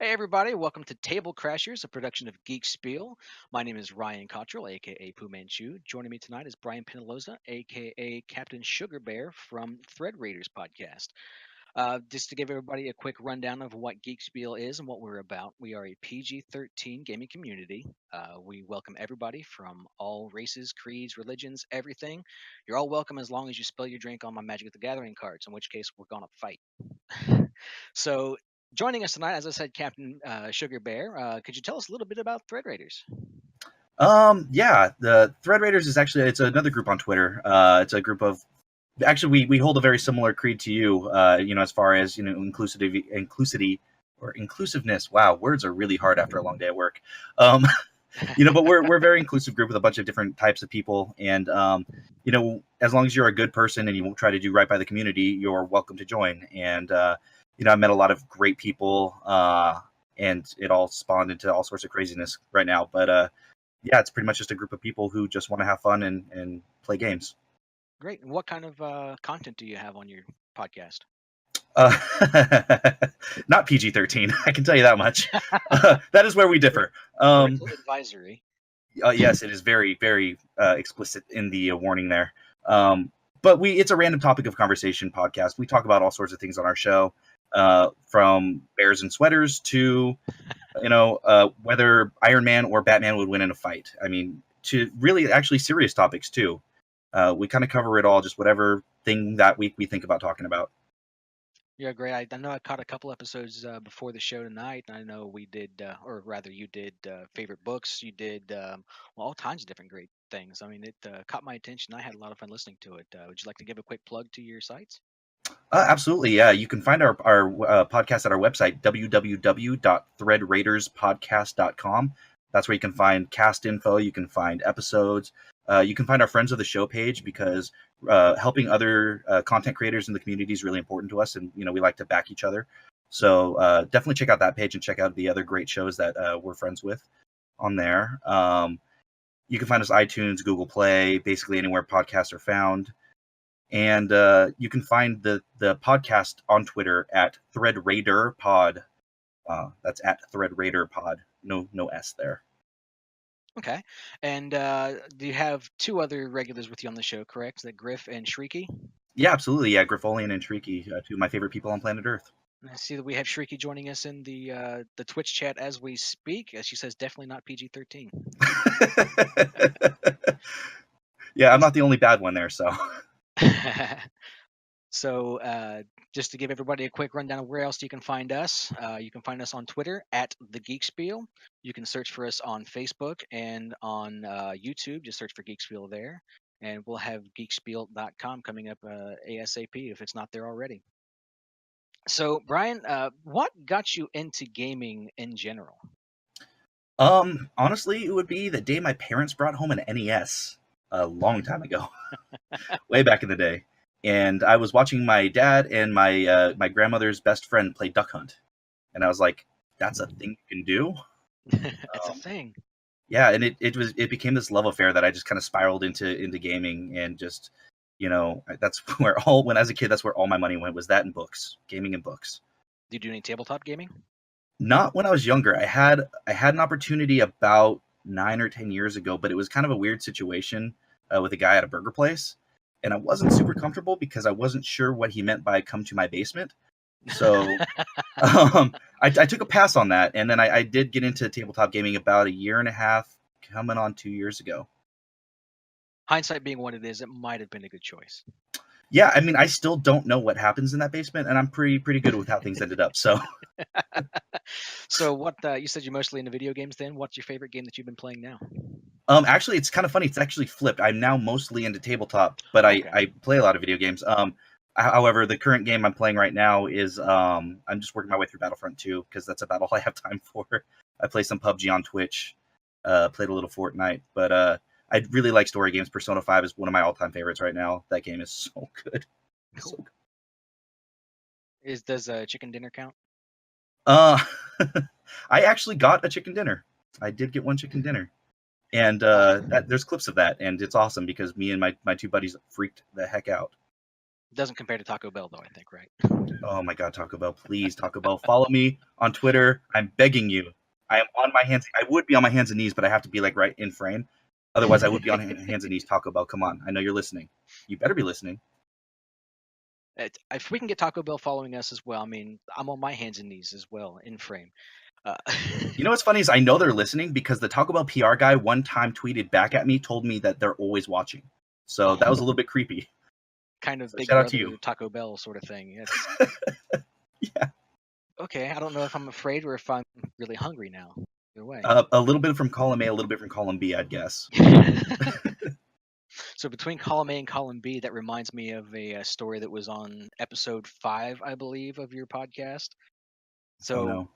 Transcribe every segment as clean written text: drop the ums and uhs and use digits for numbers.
Hey everybody, welcome to Table Crashers, a production of Geek Spiel. My name is Ryan Cottrell, aka Pu Manchu. Joining me tonight is Brian Penaloza, aka Captain Sugar Bear from Thread Raiders podcast. Just to give everybody a quick rundown of what Geek Spiel is and what we're about, we are a PG-13 gaming community. We welcome everybody from all races, creeds, religions, everything. You're all welcome as long as you spill your drink on my Magic the Gathering cards, in which case we're gonna fight. So, joining us tonight, as I said, Captain Sugar Bear, could you tell us a little bit about Thread Raiders? Yeah, the Thread Raiders is actually it's another group on Twitter. It's a group of actually we hold a very similar creed to you. As far as inclusivity or inclusiveness. Wow, words are really hard after a long day at work. Um, but we're a very inclusive group with a bunch of different types of people, and as long as you're a good person and you won't try to do right by the community, you're welcome to join. And I've met a lot of great people, and it all spawned into all sorts of craziness right now. But yeah, it's pretty much just a group of people who just want to have fun and play games. Great. And what kind of content do you have on your podcast? Uh, Not PG-13, I can tell you that much. That is where we differ. Parental advisory. Yes, it is very, very explicit in the warning there. But it's a random topic of conversation podcast. We talk about all sorts of things on our show, from bears and sweaters to whether Iron Man or Batman would win in a fight. I mean, to really actually serious topics too. We kind of cover it all, just whatever thing that week we think about talking about. Yeah, great. I know I caught a couple episodes before the show tonight. I know we did, or rather, you did favorite books. You did well, all kinds of different great things. I mean, it caught my attention. I had a lot of fun listening to it. Would you like to give a quick plug to your sites? Absolutely, yeah. You can find our podcast at our website, www.threadraiderspodcast.com. That's where you can find cast info, you can find episodes, you can find our Friends of the Show page, because helping other content creators in the community is really important to us, and we like to back each other. So definitely check out that page and check out the other great shows that we're friends with on there. You can find us iTunes, Google Play, basically anywhere podcasts are found. And you can find the podcast on Twitter at Thread Raider Pod. That's at Thread Raider Pod. No S there. Okay. And do you have two other regulars with you on the show, correct? That Griff and Shrieky? Yeah, absolutely. Yeah, Griffolian and Shrieky, two of my favorite people on planet Earth. And I see that we have Shrieky joining us in the Twitch chat as we speak. As she says, definitely not PG-13. Yeah, I'm not the only bad one there, so. So, just to give everybody a quick rundown of where else you can find us, you can find us on Twitter at the Geekspiel. You can search for us on Facebook and on YouTube. Just search for Geekspiel there, and we'll have geekspiel.com coming up ASAP if it's not there already. So, Brian, what got you into gaming in general? Honestly, it would be the day my parents brought home an NES a long time ago, way back in the day. And I was watching my dad and my grandmother's best friend play Duck Hunt, and I was like, "That's a thing you can do." It's a Um, thing. yeah, and it became this love affair that I just kind of spiraled into gaming, and just that's where all when as a kid, that's where all my money went, was that and books, gaming and books. Do you do any tabletop gaming? Not when I was younger. I had an opportunity about 9 or 10 years ago, but it was kind of a weird situation with a guy at a burger place, and I wasn't super comfortable because I wasn't sure what he meant by "come to my basement." So I took a pass on that, and then I did get into tabletop gaming about a year and a half, coming on 2 years ago. Hindsight being what it is, it might have been a good choice. Yeah, I mean, I still don't know what happens in that basement, and I'm pretty good with how things ended up. So, So, what you said you're mostly into video games then? What's your favorite game that you've been playing now? actually, it's kind of funny. It's actually flipped. I'm now mostly into tabletop, but I Okay. I play a lot of video games. However, the current game I'm playing right now is I'm just working my way through Battlefront 2, because that's about all I have time for. I play some PUBG on Twitch, played a little Fortnite, but I really like story games. Persona 5 is one of my all-time favorites right now. That game is so good. So Cool. good. Does chicken dinner count? Uh, I actually got a chicken dinner. I did get one chicken dinner, and Uh, there's clips of that, and it's awesome because me and my two buddies freaked the heck out. Doesn't compare to Taco Bell, though, I think, right? Oh my God, Taco Bell! Please, Taco Bell, follow me on Twitter. I'm begging you. I am on my hands. I would be on my hands and knees, but I have to be like right in frame. Otherwise, I would be on hands and knees. Taco Bell, come on! I know you're listening. You better be listening. If we can get Taco Bell following us as well, I mean, I'm on my hands and knees as well in frame. Uh, You know what's funny is I know they're listening because the Taco Bell PR guy one time tweeted back at me, told me that they're always watching. So that was a little bit creepy. kind of So Big shout out to Brother you. Taco Bell sort of thing. It's Yeah. okay. I don't know if I'm afraid or if I'm really hungry now. Either way. A little bit from column A, a little bit from column B, I'd guess. So between column A and column B, that reminds me of a story that was on episode 5, I believe, of your podcast. So Oh no.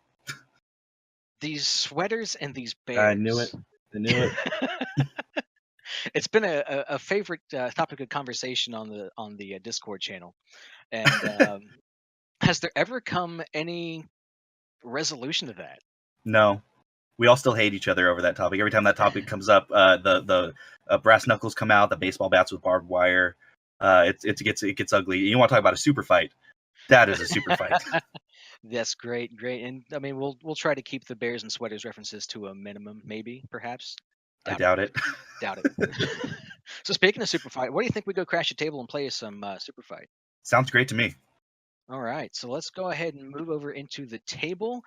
these sweaters and these I knew it. bears. I knew it. It's been a favorite topic of conversation on the Discord channel. And has there ever come any resolution to that? No. We all still hate each other over that topic. Every time that topic comes up, the brass knuckles come out, the baseball bats with barbed wire. It gets ugly. You want to talk about a super fight? That is a super fight. That's great, great. And I mean, we'll try to keep the bears and sweaters references to a minimum, maybe, perhaps. I doubt it. Doubt it. So speaking of super fight, what do you think we go crash a table and play some super fight? Sounds great to me. All right, so let's go ahead and move over into the table.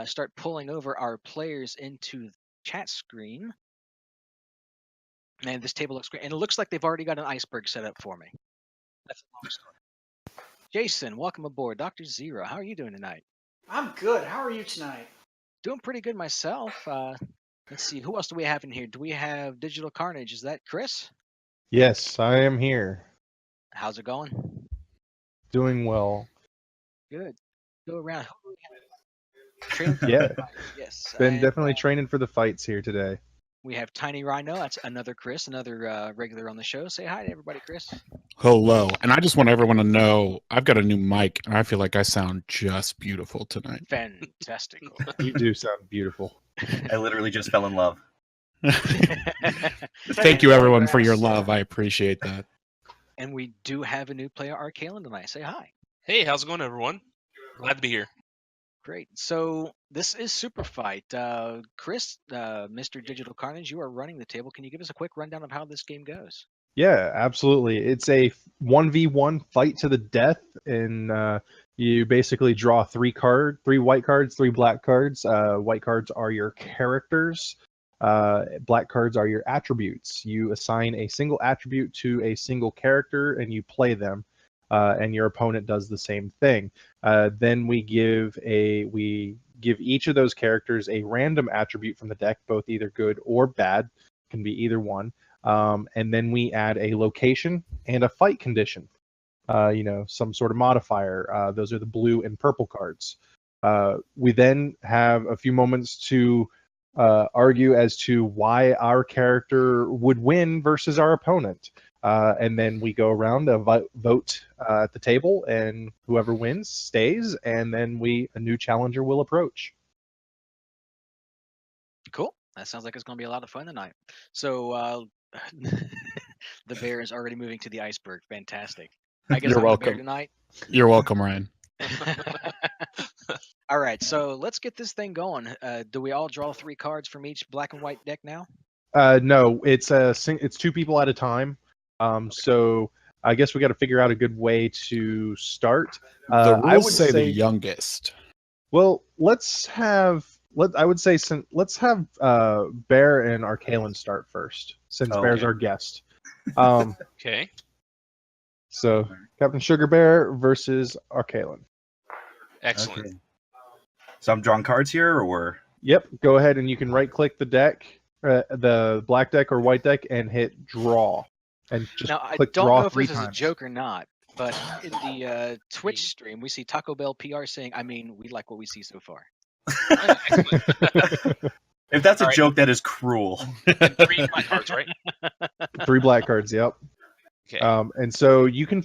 Start pulling over our players into the chat screen. Man, this table looks great, and it looks like they've already got an iceberg set up for me. That's a long story. Jason, welcome aboard. Dr. Zero, how are you doing tonight? I'm good. How are you tonight? Doing pretty good myself. Let's see, who else do we have in here? Do we have Digital Carnage? Is that Chris? Yes, I am here. How's it going? Doing well. Good. Go around. Who do we have? Training for Yeah. the fight. Yes. Been and, definitely training for the fights here today. We have Tiny Rhino. That's another Chris, another regular on the show. Say hi to everybody, Chris. Hello. And I just want everyone to know I've got a new mic, and I feel like I sound just beautiful tonight. Fantastical. You do sound beautiful. I literally just fell in love. Thank you, everyone, for your love. I appreciate that. And we do have a new player, Arcalen, tonight. Say hi. Hey, how's it going, everyone? Glad to be here. Great. So this is Superfight. Chris, Mr. Digital Carnage, you are running the table. Can you give us a quick rundown of how this game goes? Yeah, absolutely. It's a 1v1 fight to the death, and you basically draw 3 white cards, 3 black cards. White cards are your characters. Black cards are your attributes. You assign a single attribute to a single character, and you play them. And your opponent does the same thing. Then we give each of those characters a random attribute from the deck, both either good or bad, can be either one. And then we add a location and a fight condition. Some sort of modifier. Those are the blue and purple cards. We then have a few moments to argue as to why our character would win versus our opponent. And then we go around a vote at the table, and whoever wins stays, and then a new challenger will approach. Cool. That sounds like it's going to be a lot of fun tonight. So the bear is already moving to the iceberg. Fantastic. I guess You're I'm the bear welcome. tonight. You're welcome, Ryan. All right, so let's get this thing going. Do we all draw 3 cards from each black and white deck now? No, it's 2 people at a time. So I guess we got to figure out a good way to start. The I rules would say the youngest. Well, let's have Bear and Arcalen start first, since Bear's okay. our guest. Okay. So Captain Sugar Bear versus Arcalen. Excellent. Okay. So I'm drawing cards here, or Yep. Go ahead and you can right-click the deck, the black deck or white deck, and hit draw. And just Now, I click don't draw know if 3 this is a times. joke or not, but in the Twitch stream, we see Taco Bell PR saying, I mean, we like what we see so far. Excellent. if that's a All right. joke, that is cruel. And 3 black cards, right? 3 black cards, yep. Okay. And so you can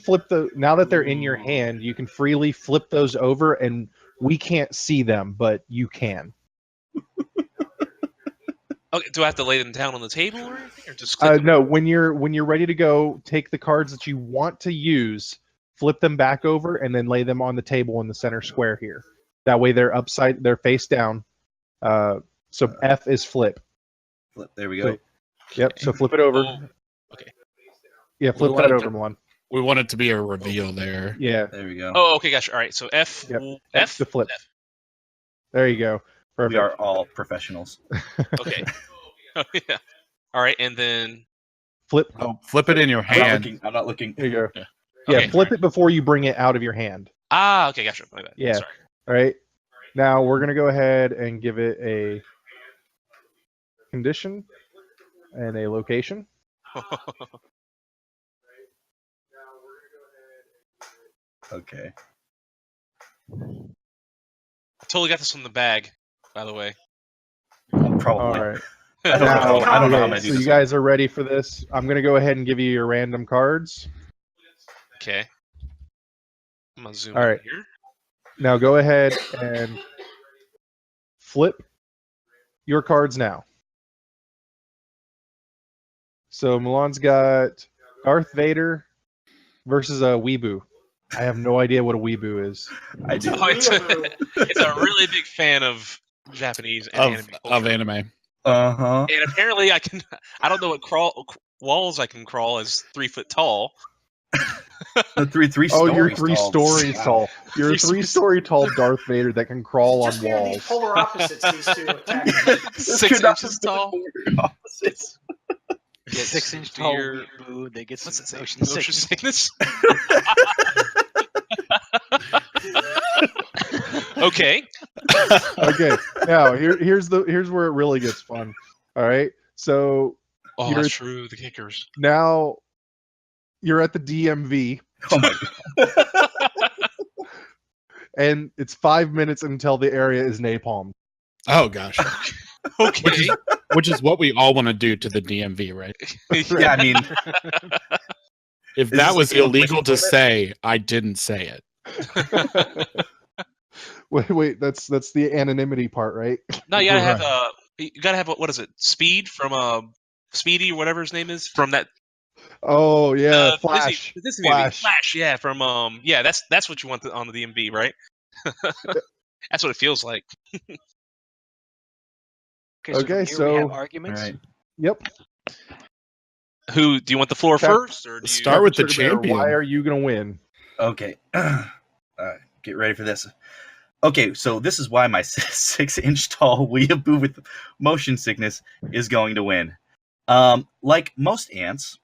now that they're in your hand, you can freely flip those over, and we can't see them, but you can. Okay. Do I have to lay them down on the table or anything, or just click them? No, when you're ready to go, take the cards that you want to use, flip them back over, and then lay them on the table in the center square here. That way they're they're face down. So F is flip. Flip. There we go. Yep. So flip it over. Oh, okay. Yeah, flip We that wanted over, to- Milan. We want it to be a reveal there. Yeah, There we go. Oh, okay, gotcha. All right, so F. Yep. F. the flip. There you go. Perfect. We are all professionals. Okay. Oh, yeah. All right, and then Flip. Oh, flip it in your I'm not hand. looking. I'm not looking. There you go. Yeah. Yeah, Okay, flip it before you bring it out of your hand. okay, gotcha. My bad. Yeah. Sorry. All right. Now we're gonna go ahead and give it a condition and a location. Okay. Totally got this from the bag, by the way. Probably. All right. I don't know. Now, I don't know how okay, many. so you guys are ready for this. I'm gonna go ahead and give you your random cards. Okay. I'm gonna zoom All in right. here. Now go ahead and flip your cards now. So Milan's got Darth Vader versus a weeboo. I have no idea what a weeboo is. I do. Oh, it's a really big fan of Japanese and anime Of culture. anime. Uh-huh. And apparently I don't know what walls I can crawl as 3 foot tall. The three Oh, stories you're three tall. stories Wow. tall. You're a 3-story tall Darth Vader that can crawl on Just weird these walls. polar opposites, these two attack. This 6 could not inches have been tall. more opposites. Get 6-inch tall Spear. weeboo. They get some What's it say? motion Motion sickness. sickness? Okay. Okay, now here's where it really gets fun. All right, so Oh, You're- that's true. The kickers. now you're at the DMV, Oh my god. and it's 5 minutes until the area is napalmed. Oh gosh. Okay. Which is what we all want to do to the DMV, right? Yeah, I mean, If Is that this was a game of illegal whistle to limit? say, I didn't say it. Wait, that's the anonymity part, right? No, you gotta have Right. you gotta have what is it? Speed from Speedy or whatever his name is from that Oh yeah, Disney, Flash. the Disney movie. Flash, yeah, from yeah, that's what you want on the DMV, right? That's what it feels like. from Okay, here we have so- arguments. all right. Yep. Who do you want the floor Cap- first, or do you Start with the Sugar Bear, champion. Why are you gonna win? Okay. Get ready for this. Okay, so this is why my 6-inch tall weeaboo with motion sickness is going to win. Like most ants,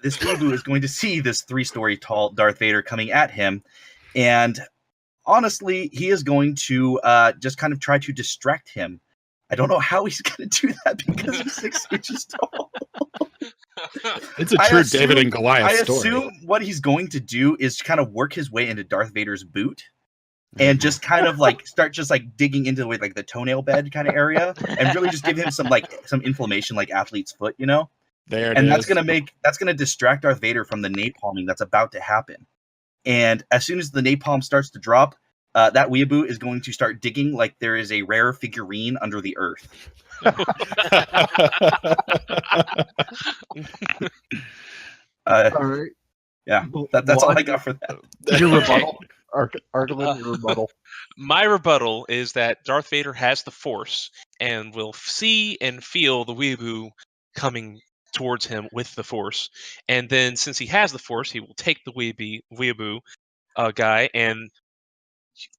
this weeaboo is going to see this 3-story tall Darth Vader coming at him, and honestly, he is going to just kind of try to distract him. I don't know how he's going to do that because he's 6 inches tall. It's a I true assume- David and Goliath I story. assume what he's going to do is kind of work his way into Darth Vader's boot and just kind of like start just like digging into like the toenail bed kind of area and really just give him some inflammation like athlete's foot, you know? There it And is. that's gonna distract Darth Vader from the napalming that's about to happen. And as soon as the napalm starts to drop, that weeaboo is going to start digging like there is a rare figurine under the earth. All right. Yeah, that's all I got for that. Your rebuttal, Archibald, your rebuttal. My rebuttal is that Darth Vader has the Force and will see and feel the weeaboo coming towards him with the Force. And then, since he has the Force, he will take the weeaboo guy and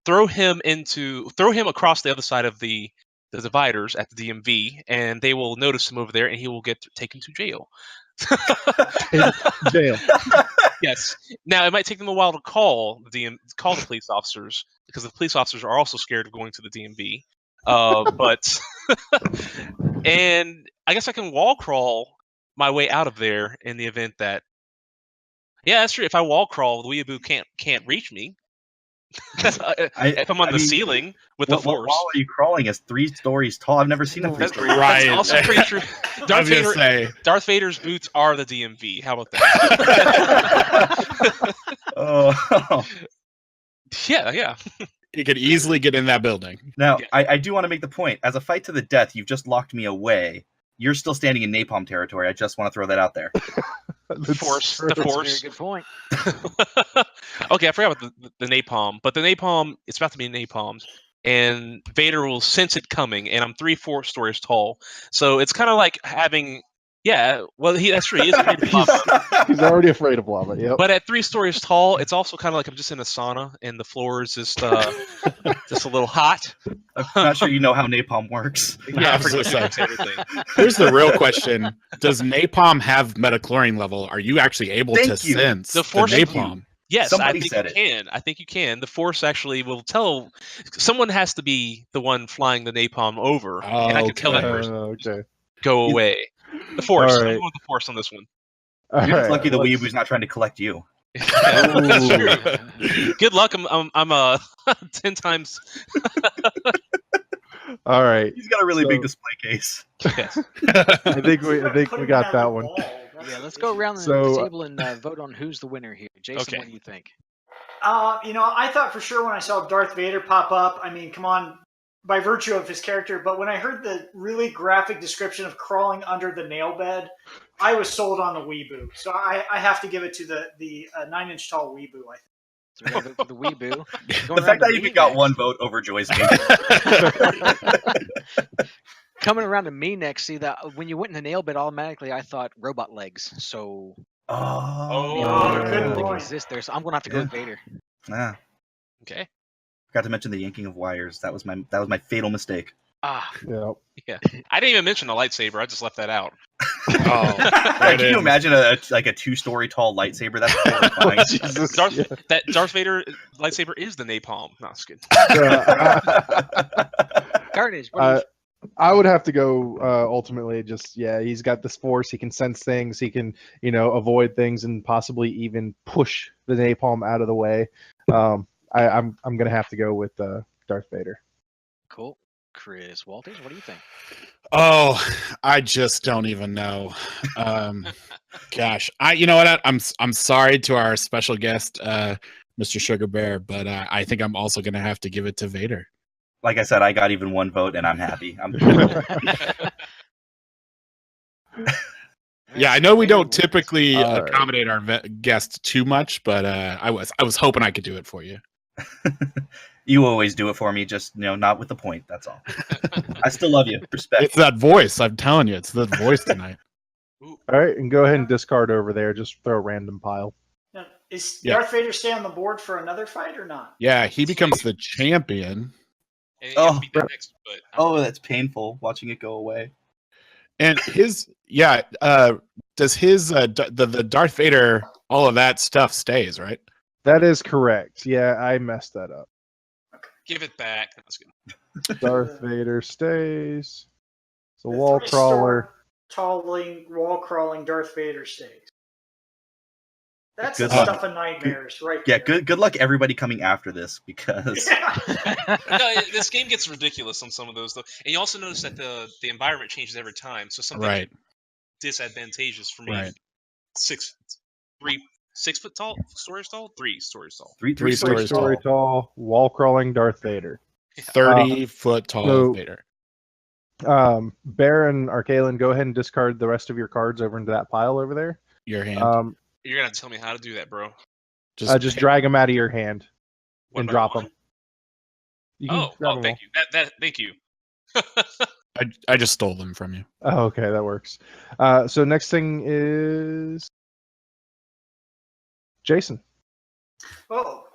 throw him across the other side of the dividers at the DMV, and they will notice him over there, and he will get taken to jail. Jail. Yes. Now it might take them a while to call the police officers because the police officers are also scared of going to the DMV. But and I guess I can wall crawl my way out of there in the event that. Yeah, that's true. If I wall crawl, the weeaboo can't reach me. If I'm on the ceiling with the What Force. wall are you crawling as 3 stories tall? I've never seen a 3-story. That's also pretty true. I was gonna say, Darth Vader's boots are the DMV. How about that? Oh. Yeah. he could easily get in that building. Now, Yeah. I do want to make the point. As a fight to the death, you've just locked me away. You're still standing in napalm territory. I just want to throw that out there. The force. The That's a very force. good point. Okay, I forgot about the napalm, but the napalm, it's about to be napalmed, and Vader will sense it coming, and I'm 3-4 stories tall, so it's kind of like having, yeah, well, that's true. He is afraid of lava, He's already afraid of lava. Yep. but at 3 stories tall, it's also kind of like I'm just in a sauna, and the floor is just just a little hot. I'm not sure you know how napalm works. Yeah, I I was gonna forget say. everything. Here's the real question: does napalm have metachlorine level? Are you actually able to Thank you. sense The the force- Thank you. napalm? Yes, Somebody I think said you it. can. I think you can. The force actually will tell. Someone has to be the one flying the napalm over, and I can tell that person Okay. go You- away. The force. All I'm right. going with the force on this one. All You're just right, lucky the let's- weeaboo's not trying to collect you. That's Ooh. true. Good luck. I'm 10 times. All right. He's got a really So- big display case. Yes. I think we Put him in got that little one. ball. That's Yeah, the let's go issue. around So- the table and vote on who's the winner here. Jason, Okay. what do you think? I thought for sure when I saw Darth Vader pop up, I mean, come on, by virtue of his character, but when I heard the really graphic description of crawling under the nail bed, I was sold on the weeboo. So I have to give it to the 9-inch tall weeboo, I think. So we're gonna vote for the weeboo. The fact that I even got one vote over Joy's game. Coming around to me next. See that when you went in the nail bed, automatically I thought robot legs. So Oh, Oh, good I think point. exist there. So I'm gonna have to go with Vader. yeah. Okay. Forgot to mention the yanking of wires. That was my fatal mistake. Ah, Yep. I didn't even mention the lightsaber. I just left that out. Oh, Can you imagine a 2-story tall lightsaber? That's horrifying. Jesus. Darth, Yeah. That Darth Vader lightsaber is the napalm. No, it's good. Carnage. What do you I would have to go ultimately he's got this force, he can sense things, he can, avoid things and possibly even push the napalm out of the way. I'm gonna have to go with Darth Vader. Cool. Chris Walters, what do you think? Oh, I just don't even know. Gosh, you know what? I'm sorry to our special guest, Mr. Sugar Bear, but I think I'm also going to have to give it to Vader. Like I said, I got even one vote, and I'm happy. Yeah, I know we Vader don't wins. typically All right. accommodate our guests too much, but I was hoping I could do it for you. You always do it for me, just not with the point. That's all. I still love you. Respect. It's that voice. I'm telling you, it's the voice tonight. All right, and go ahead and discard over there. Just throw a random pile. Now, is Yeah. Darth Vader stay on the board for another fight or not? Yeah, he becomes the champion, And you have to beat that next, but Oh, that's painful watching it go away. and does his the Darth Vader, all of that stuff stays, right? That is correct. Yeah, I messed that up. give it back. That's good. Darth Vader stays. The The wall crawler. wall crawling Darth Vader stays. That's the Good luck. stuff of nightmares, right? Yeah, there. good luck everybody coming after this because Yeah. No, this game gets ridiculous on some of those though, and you also notice that the environment changes every time. So something Right. disadvantageous for me. Right. 6 foot tall, stories tall, 3 stories tall. three Three stories Story tall, wall crawling Darth Vader. 30-foot tall so- Vader. Bear and Arcalen, go ahead and discard the rest of your cards over into that pile over there. Your hand. You're gonna have to tell me how to do that, bro. Just drag them out of your hand One and by drop one? them. You can Oh, grab 'em thank you. Thank you. I just stole them from you. all. Oh, okay, that works. So next thing is Jason. Oh,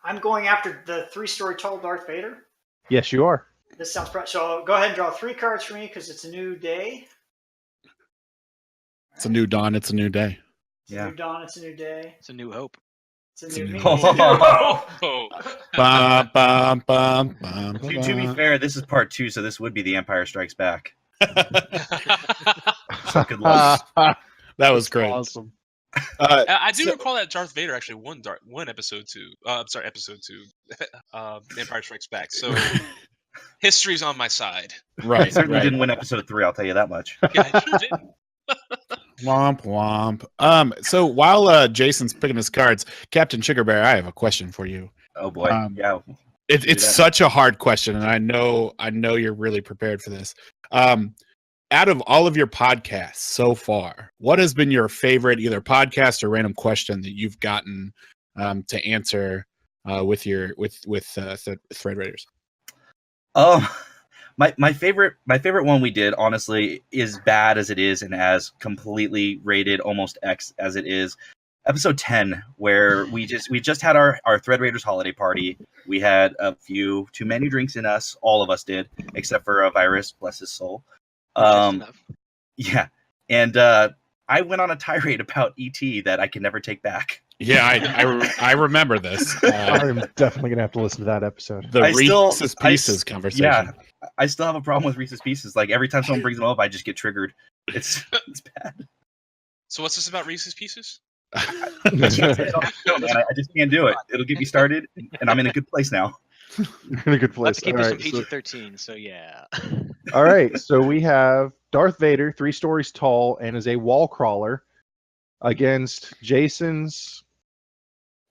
I'm going after the 3-story tall Darth Vader. Yes, you are. This sounds so. Go ahead and draw 3 cards for me because it's a new day. It's a new dawn. It's a new day. It's a Yeah. new dawn. It's a new day. It's a new hope. It's a It's a new new me. hope. It's a new hope. Oh, Bum, bum, bum, bum, To be fair, this is part 2, so this would be The Empire Strikes Back. So good luck. that was great. Awesome. I do So- recall that Darth Vader actually won episode 2. I'm sorry, episode 2. Empire Strikes Back. So history's on my side. I Right. certainly right. didn't win episode 3, I'll tell you that much. Yeah, I sure did. Womp womp. So while Jason's picking his cards, Captain Sugar Bear, I have a question for you. Oh boy. Yeah. Do It's that. such a hard question, and I know you're really prepared for this. out of all of your podcasts so far, what has been your favorite either podcast or random question that you've gotten to answer with Thread Raiders? My favorite one we did, honestly, is bad as it is and as completely rated almost X as it is. Episode 10, where we just had our Thread Raiders holiday party. We had a few too many drinks in us. All of us did, except for a virus, bless his soul. Just enough. Yeah, and I went on a tirade about ET that I can never take back. Yeah, I remember this. I'm definitely gonna have to listen to that episode. The Reese's Pieces conversation. Yeah, I still have a problem with Reese's Pieces. Like every time someone brings them up, I just get triggered. It's bad. So what's this about Reese's Pieces? No, man, I just can't do it. It'll get me started, and I'm in a good place now. In a good Let's place. keep All us right, some PG-13. So yeah. all right, so we have Darth Vader, 3 stories tall, and is a wall crawler, against Jason's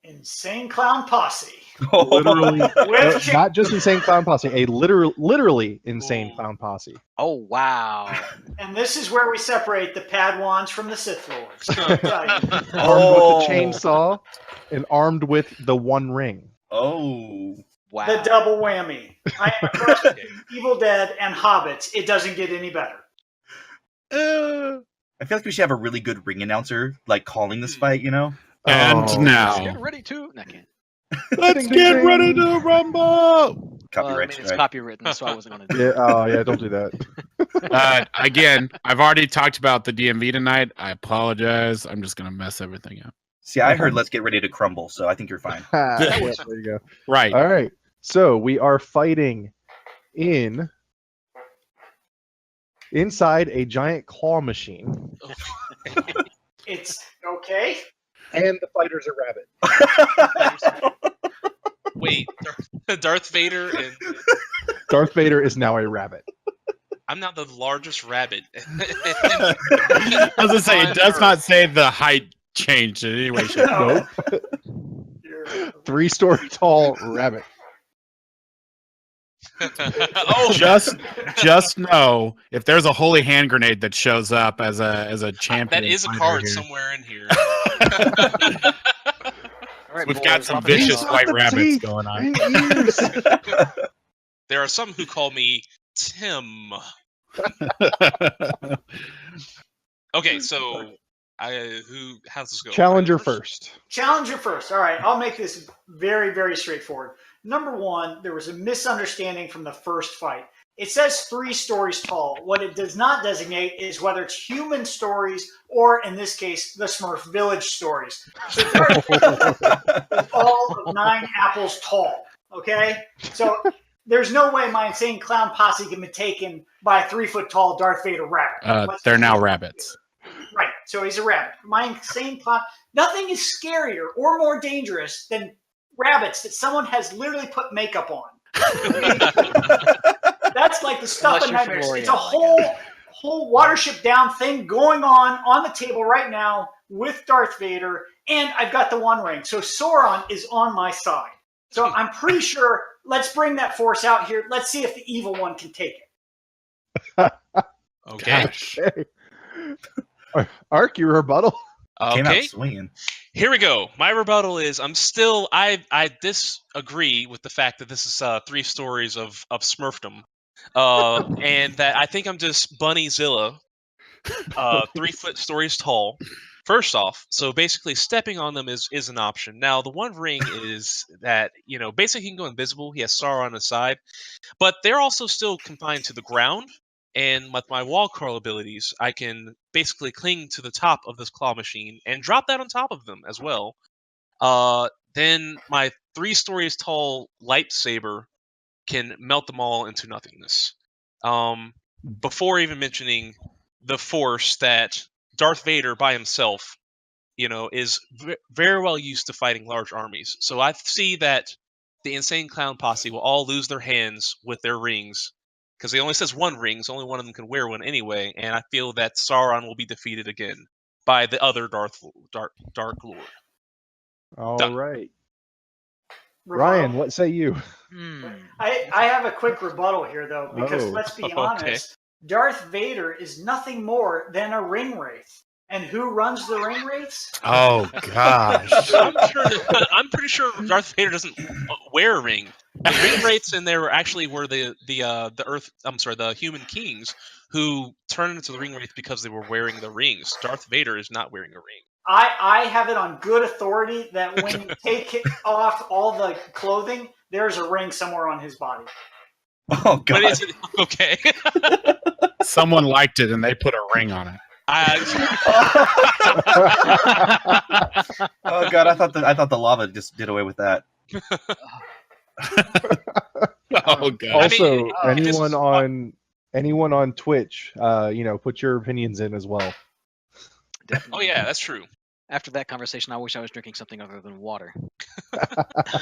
Insane Clown Posse. literally, With chick- not just insane clown posse, a literally insane Ooh. clown posse. Oh wow. And this is where we separate the Padawans from the Sith Lords. I'll tell you. Armed with the chainsaw and armed with the One Ring. Oh. Wow. The double whammy. I am across between Evil Dead and Hobbits. It doesn't get any better. I feel like we should have a really good ring announcer, like calling this fight. You know? And Oh, now, Get ready to. No, I can't. let's Ding, get ding, ready ding. to rumble. Copyright It's strike. copywritten, so I wasn't going to do Yeah, it. oh yeah, don't do that. Again, I've already talked about the DMV tonight. I apologize. I'm just gonna mess everything up. See, I heard let's get ready to crumble, so I think you're fine. Yeah, there you go. Right. All right, so we are fighting inside a giant claw machine, It's okay. and the fighters are rabbit. Wait, Darth Vader and Darth Vader is now a rabbit. I'm not the largest rabbit. I was gonna say it does not say the height changed in any way, shape, No. Nope. You're- 3-story tall rabbit. Oh, just know if there's a holy hand grenade that shows up as a champion. that is a fighter card here. somewhere in here. All right, We've boys, got some off we vicious go. white rabbits Teeth going on. and ears. There are some who call me Tim. Okay, so how's this go? Challenger first. Challenger first. All right, I'll make this very, very straightforward. Number one, there was a misunderstanding from the first fight. It says 3 stories tall. What it does not designate is whether it's human stories or, in this case, the Smurf Village stories. So it's all of 9 apples tall. Okay? So there's no way my insane clown posse can be taken by a 3-foot tall Darth Vader rabbit. They're now rabbits. Right. So he's a rabbit. My insane clown. Nothing is scarier or more dangerous than rabbits that someone has literally put makeup on. That's like the stuff Unless of you're from nightmares. It's L'Oreal, a whole Watership Down thing going on the table right now with Darth Vader, and I've got the One Ring. So Sauron is on my side. So I'm pretty sure. Let's bring that force out here. Let's see if the evil one can take it. Okay. Gosh. Okay. Ark, your rebuttal. Came out Okay. swinging. Here we go. My rebuttal is I disagree with the fact that this is 3 stories of Smurfdom. And that I think I'm just Bunnyzilla, 3-foot stories tall. First off, so basically stepping on them is an option. Now the One Ring is that, basically he can go invisible. He has Sauron on his side, but they're also still confined to the ground. And with my wall crawl abilities, I can basically cling to the top of this claw machine and drop that on top of them as well. Then my 3 stories tall lightsaber can melt them all into nothingness. Before even mentioning the force that Darth Vader by himself, is very well used to fighting large armies. So I see that the Insane Clown Posse will all lose their hands with their rings, because he only says 1 ring, so only one of them can wear one anyway. And I feel that Sauron will be defeated again by the other Dark Lord. All Done. right. Rebuttal. Ryan, what say you? I have a quick rebuttal here, though, because Oh. let's be Okay. honest, Darth Vader is nothing more than a ring wraith. And who runs the ring wraiths? Oh gosh. I'm pretty sure Darth Vader doesn't wear a ring. The ring wraiths in there were the human kings who turned into the ring wraith because they were wearing the rings. Darth Vader is not wearing a ring. I have it on good authority that when you take off all the clothing, there's a ring somewhere on his body. Oh god! But is it okay? Someone liked it and they put a ring on it. Oh god! I thought the lava just did away with that. Oh god. Also, this is anyone on Twitch, put your opinions in as well. Definitely. Oh yeah, that's true. After that conversation, I wish I was drinking something other than water.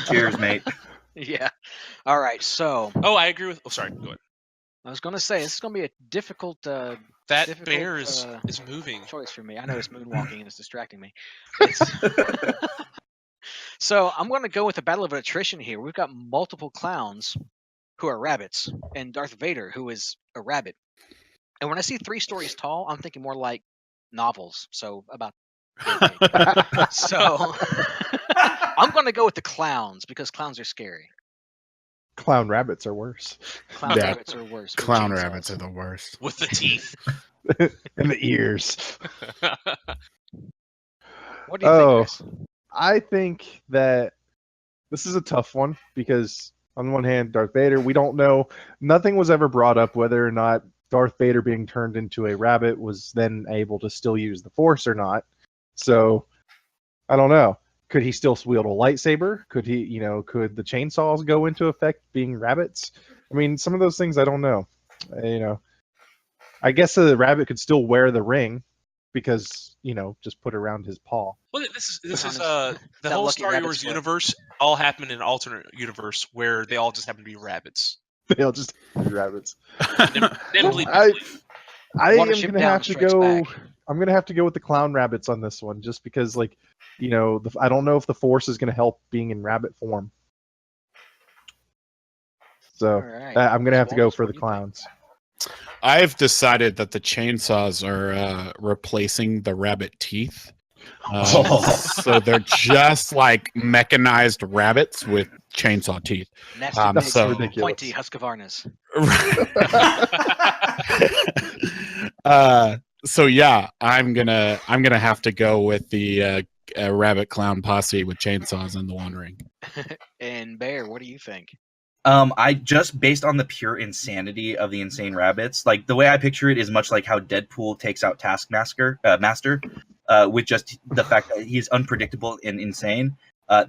Cheers, mate. Yeah. All right. So Oh, I agree with. Oh, sorry. Go ahead. I was going to say this is going to be a difficult. That difficult, bear is moving. choice for me. I know it's moonwalking and it's distracting me. It's- So I'm going to go with a battle of attrition here. We've got multiple clowns who are rabbits, and Darth Vader, who is a rabbit. And when I see 3 stories tall, I'm thinking more like novels. So about. So I'm going to go with the clowns because clowns are scary. Clown rabbits are worse. Clown Yeah. rabbits are worse. with Clown chainsaws. rabbits are the worst. With the teeth. And the ears. What do you Oh. think, Chris? I think that this is a tough one because on one hand, Darth Vader, we don't know. Nothing was ever brought up whether or not Darth Vader being turned into a rabbit was then able to still use the Force or not. So I don't know. Could he still wield a lightsaber? Could he, could the chainsaws go into effect being rabbits? I mean, some of those things I don't know. I guess the rabbit could still wear the ring because, just put around his paw. Well, this is Honest- the that whole lucky Star rabbit's Wars foot. universe all happened in an alternate universe where they all just happen to be rabbits. They'll just be rabbits. Inevitably, I am Watership gonna Down have to strikes go. back. I'm gonna have to go with the clown rabbits on this one, just because, I don't know if the Force is gonna help being in rabbit form. So All right. I'm gonna have to go Wallace, for what the do you think? clowns. I've decided that the chainsaws are replacing the rabbit teeth. So they're just like mechanized rabbits with chainsaw teeth. Nasty, That's big, so ridiculous. pointy Husqvarnas. So yeah, I'm gonna have to go with the rabbit clown posse with chainsaws in the One Ring. And Bear, what do you think? I just based on the pure insanity of the insane rabbits, like the way I picture it is much like how Deadpool takes out Taskmaster, with just the fact that he's unpredictable and insane.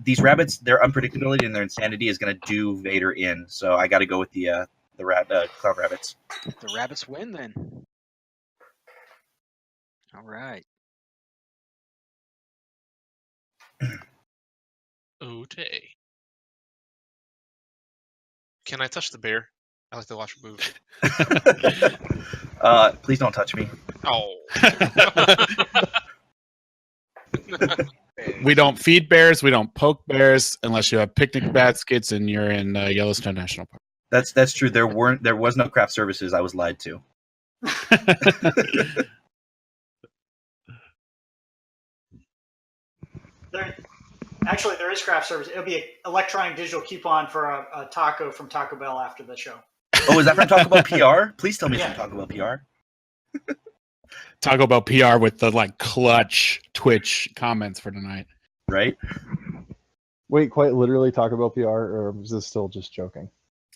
These rabbits, their unpredictability and their insanity is going to do Vader in. So I got to go with the clown rabbits. The rabbits win then. All right. okay. Can I touch the bear? I like to watch it move. Please don't touch me. Oh. We don't feed bears. We don't poke bears unless you have picnic baskets and you're in Yellowstone National Park. That's true. There was no craft services. I was lied to. There is craft service. It'll be an electronic digital coupon for a taco from Taco Bell after the show. Oh, is that from Taco Bell PR? Please tell me it's Yeah. from Taco Bell PR. Taco Bell PR with the clutch Twitch comments for tonight. Right? Wait, quite literally Taco Bell PR, or is this still just joking?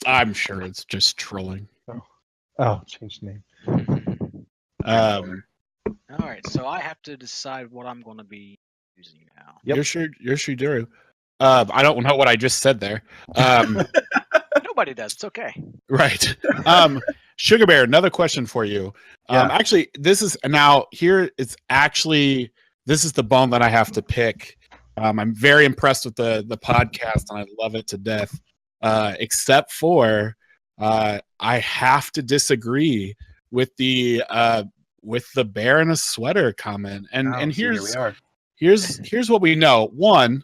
I'm sure it's just trolling. Oh, changed name. All right. So I have to decide what I'm going to be using now. Yep. You're sure do. I don't know what I just said there. Nobody does. It's okay. Right. Sugar Bear, another question for you. Yeah. Actually, this is the bone that I have to pick. I'm very impressed with the podcast and I love it to death. Except for I have to disagree with the bear in a sweater comment. And Here we here's are. here's what we know. One,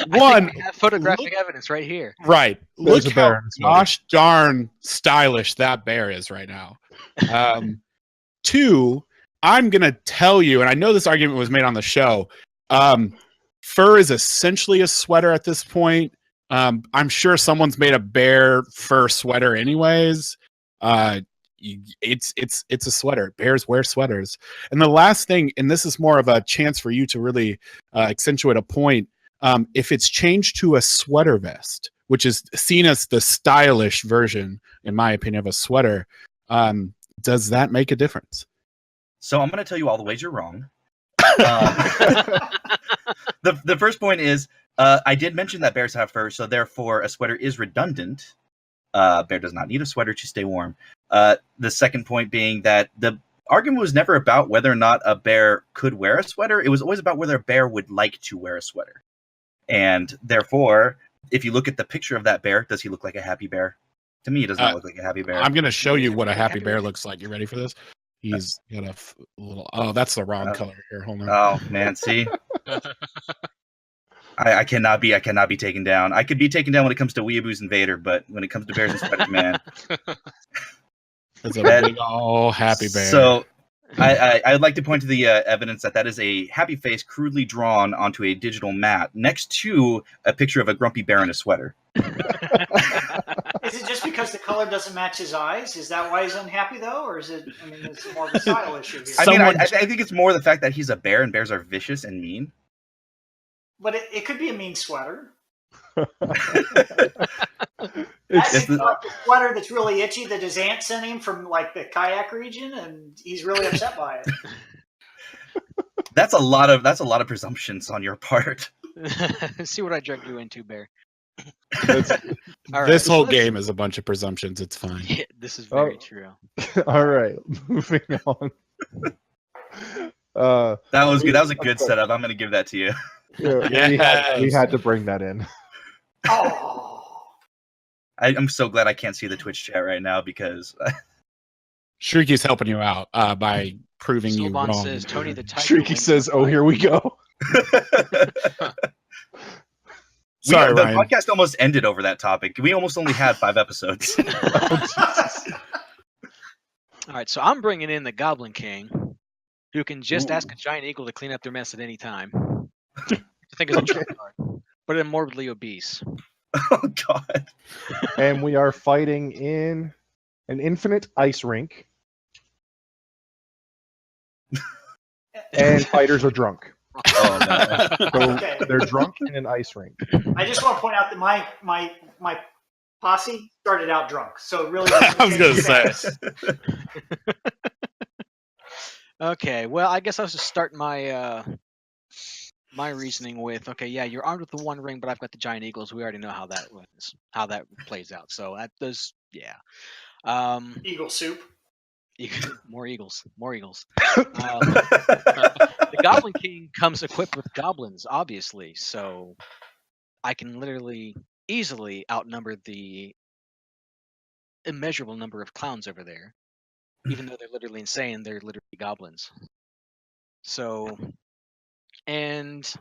One, We have photographic evidence right here. right. There's Look a bear how in a sweater. gosh darn stylish that bear is right now. Two, I'm gonna tell you, and I know this argument was made on the show. Fur is essentially a sweater at this point. I'm sure someone's made a bear fur sweater, anyways. It's a sweater. Bears wear sweaters. And the last thing, and this is more of a chance for you to really accentuate a point. If it's changed to a sweater vest, which is seen as the stylish version, in my opinion, of a sweater, does that make a difference? So I'm going to tell you all the ways you're wrong. The first point is I did mention that bears have fur, so therefore a sweater is redundant. Bear does not need a sweater to stay warm. The second point being that the argument was never about whether or not a bear could wear a sweater. It was always about whether a bear would like to wear a sweater. And therefore, if you look at the picture of that bear, does he look like a happy bear? To me, he does not look like a happy bear. I'm going to show you what a happy bear looks like. You ready for this? He's got a little... Oh, that's the wrong color here. Hold on. Oh, man, see? I cannot be taken down. I could be taken down when it comes to Weeaboos and Vader, but when it comes to bears and sweaters, man. It's a big old happy bear. So I'd like to point to the evidence that is a happy face crudely drawn onto a digital mat next to a picture of a grumpy bear in a sweater. Is it just because the color doesn't match his eyes? Is that why he's unhappy, though? Or is it, I mean, it's more of a style issue here. I think it's more the fact that he's a bear and bears are vicious and mean. But it could be a mean sweater. It's like the sweater that's really itchy that his aunt sent him from like the kayak region, and he's really upset by it. That's a lot of presumptions on your part. See what I dragged you into, Bear. This whole game is a bunch of presumptions. It's fine. Yeah, this is very true. All right, moving on. That was good. That was a good setup. I'm going to give that to you. Yeah, we had to bring that in. Oh, I'm so glad I can't see the Twitch chat right now because Shrieky's helping you out by proving you Silvan wrong. says Tony the Tiger. Shrieky says, "Oh, here we go." Sorry, the Ryan. podcast almost ended over that topic. We almost only had 5 episodes. All right, so I'm bringing in the Goblin King, who can just ask a giant eagle to clean up their mess at any time. I think it's a trick card, but I'm morbidly obese. Oh God! And we are fighting in an infinite ice rink, and fighters are drunk. Oh, no. So Okay. they're drunk in an ice rink. I just want to point out that my posse started out drunk, so it really. I was gonna say. Okay, well, I guess I was just starting my my reasoning with, okay, yeah, you're armed with the one ring, but I've got the giant eagles. We already know how that plays out. So that does, yeah. Eagle soup. More eagles. The Goblin King comes equipped with goblins, obviously, so I can literally easily outnumber the immeasurable number of clowns over there. Even though they're literally insane, they're literally goblins. So, and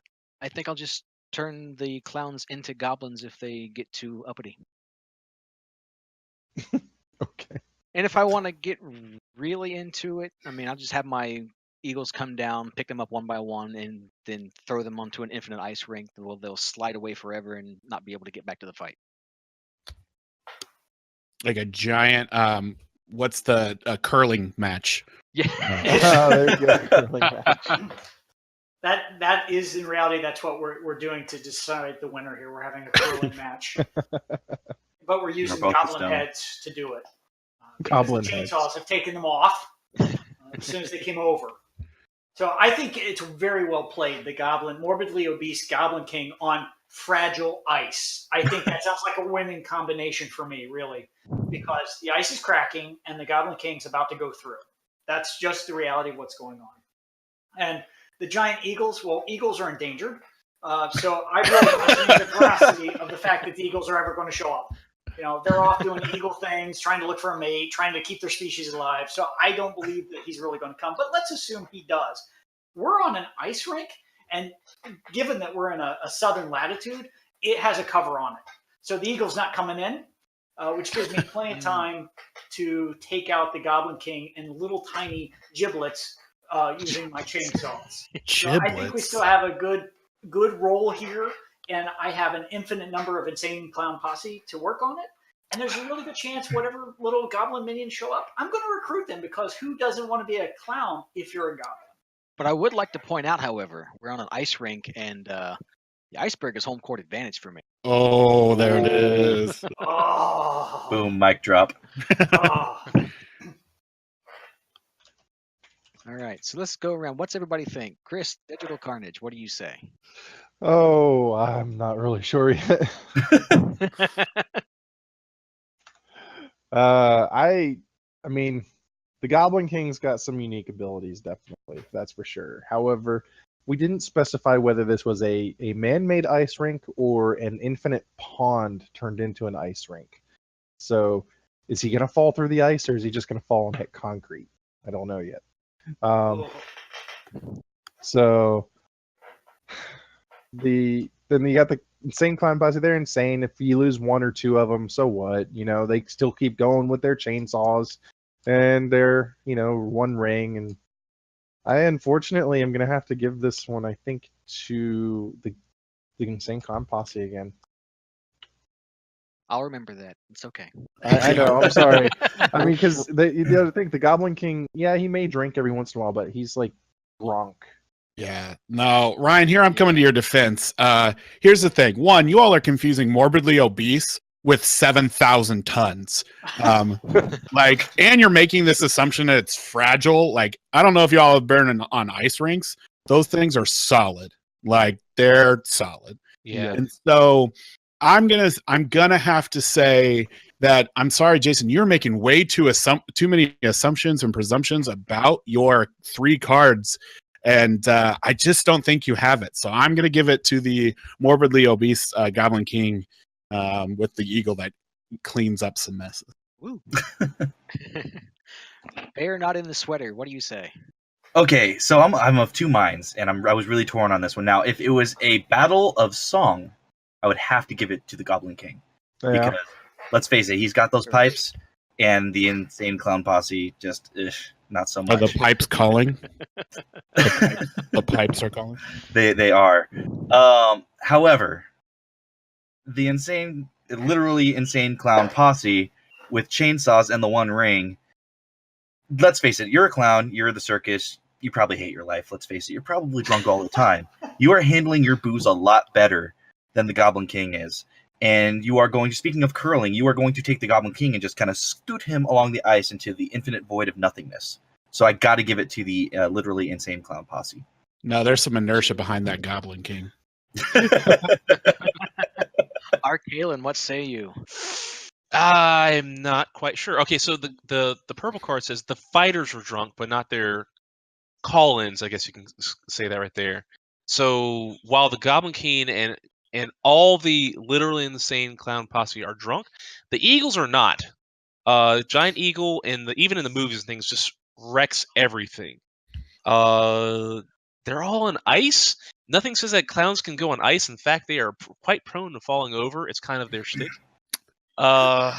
I think I'll just turn the clowns into goblins if they get too uppity. Okay. And if I want to get really into it, I mean, I'll just have my eagles come down, pick them up one by one, and then throw them onto an infinite ice rink. Well, they'll slide away forever and not be able to get back to the fight. Like a giant, what's the curling match? Yeah. There you go. Curling match. That is in reality that's what we're doing to decide the winner here. We're having a curling match, but we're using both goblin stoned. heads to do it. Goblin The heads. chainsaws have taken them off as soon as they came over. So I think it's very well played. The morbidly obese Goblin King on fragile ice. I think that sounds like a winning combination for me, really, because the ice is cracking and the Goblin King's about to go through. That's just the reality of what's going on. And the giant eagles, well, eagles are endangered. So I really question the veracity of the fact that the eagles are ever going to show up. You know, they're off doing eagle things, trying to look for a mate, trying to keep their species alive. So I don't believe that he's really going to come. But let's assume he does. We're on an ice rink, And given that we're in a southern latitude, it has a cover on it. So the eagle's not coming in, which gives me plenty of time to take out the Goblin King in little tiny giblets using my chainsaws. So I think we still have a good roll here, and I have an infinite number of Insane Clown Posse to work on it. And there's a really good chance whatever little goblin minions show up, I'm going to recruit them, because who doesn't want to be a clown if you're a goblin? But I would like to point out, however, we're on an ice rink, and the iceberg is home court advantage for me. Oh, there it is. Oh. Boom, mic drop. Oh. All right, so let's go around. What's everybody think? Chris, Digital Carnage, what do you say? Oh, I'm not really sure yet. I mean, the Goblin King's got some unique abilities, definitely, that's for sure. However, we didn't specify whether this was a man-made ice rink or an infinite pond turned into an ice rink. So, is he going to fall through the ice, or is he just going to fall and hit concrete? I don't know yet. So, then you got the Insane Clown Posse. They're insane. If you lose one or two of them, so what? You know, they still keep going with their chainsaws and their, one ring. And I, unfortunately, am going to have to give this one, I think, to the Insane Clown Posse again. I'll remember that. It's okay. I know. I'm sorry. I mean, because the other thing, the Goblin King, yeah, he may drink every once in a while, but he's like drunk. Yeah. No, Ryan, here I'm coming to your defense. Here's the thing. One, you all are confusing morbidly obese with 7,000 tons. And you're making this assumption that it's fragile. Like, I don't know if y'all have been on ice rinks. Those things are solid. Like, they're solid. Yeah. And so I'm gonna have to say that I'm sorry, Jason, you're making way too many assumptions and presumptions about your 3 cards. And I just don't think you have it. So I'm going to give it to the morbidly obese Goblin King with the eagle that cleans up some messes. Woo. Bear not in the sweater. What do you say? Okay, so I'm of two minds, and I was really torn on this one. Now, if it was a battle of song, I would have to give it to the Goblin King. Yeah. Because, let's face it, he's got those pipes, and the Insane Clown Posse just, not so much. Are the pipes calling? The pipes are calling? They are. However, the literally insane clown posse with chainsaws and the one ring. Let's face it, you're a clown, you're the circus, you probably hate your life. Let's face it, you're probably drunk all the time. You are handling your booze a lot better than the Goblin King is. And you are going to, speaking of curling, you are going to take the Goblin King and just kind of scoot him along the ice into the infinite void of nothingness. So I got to give it to the literally insane clown posse. No, there's some inertia behind that Goblin King. Arcalen, what say you? I'm not quite sure. Okay, so the purple card says the fighters were drunk, but not their call-ins. I guess you can say that right there. So while the Goblin King and all the literally insane clown posse are drunk, the Eagles are not. Giant Eagle even in the movies and things just wrecks everything. They're all on ice. Nothing says that clowns can go on ice. In fact, they are quite prone to falling over. It's kind of their shtick. I'm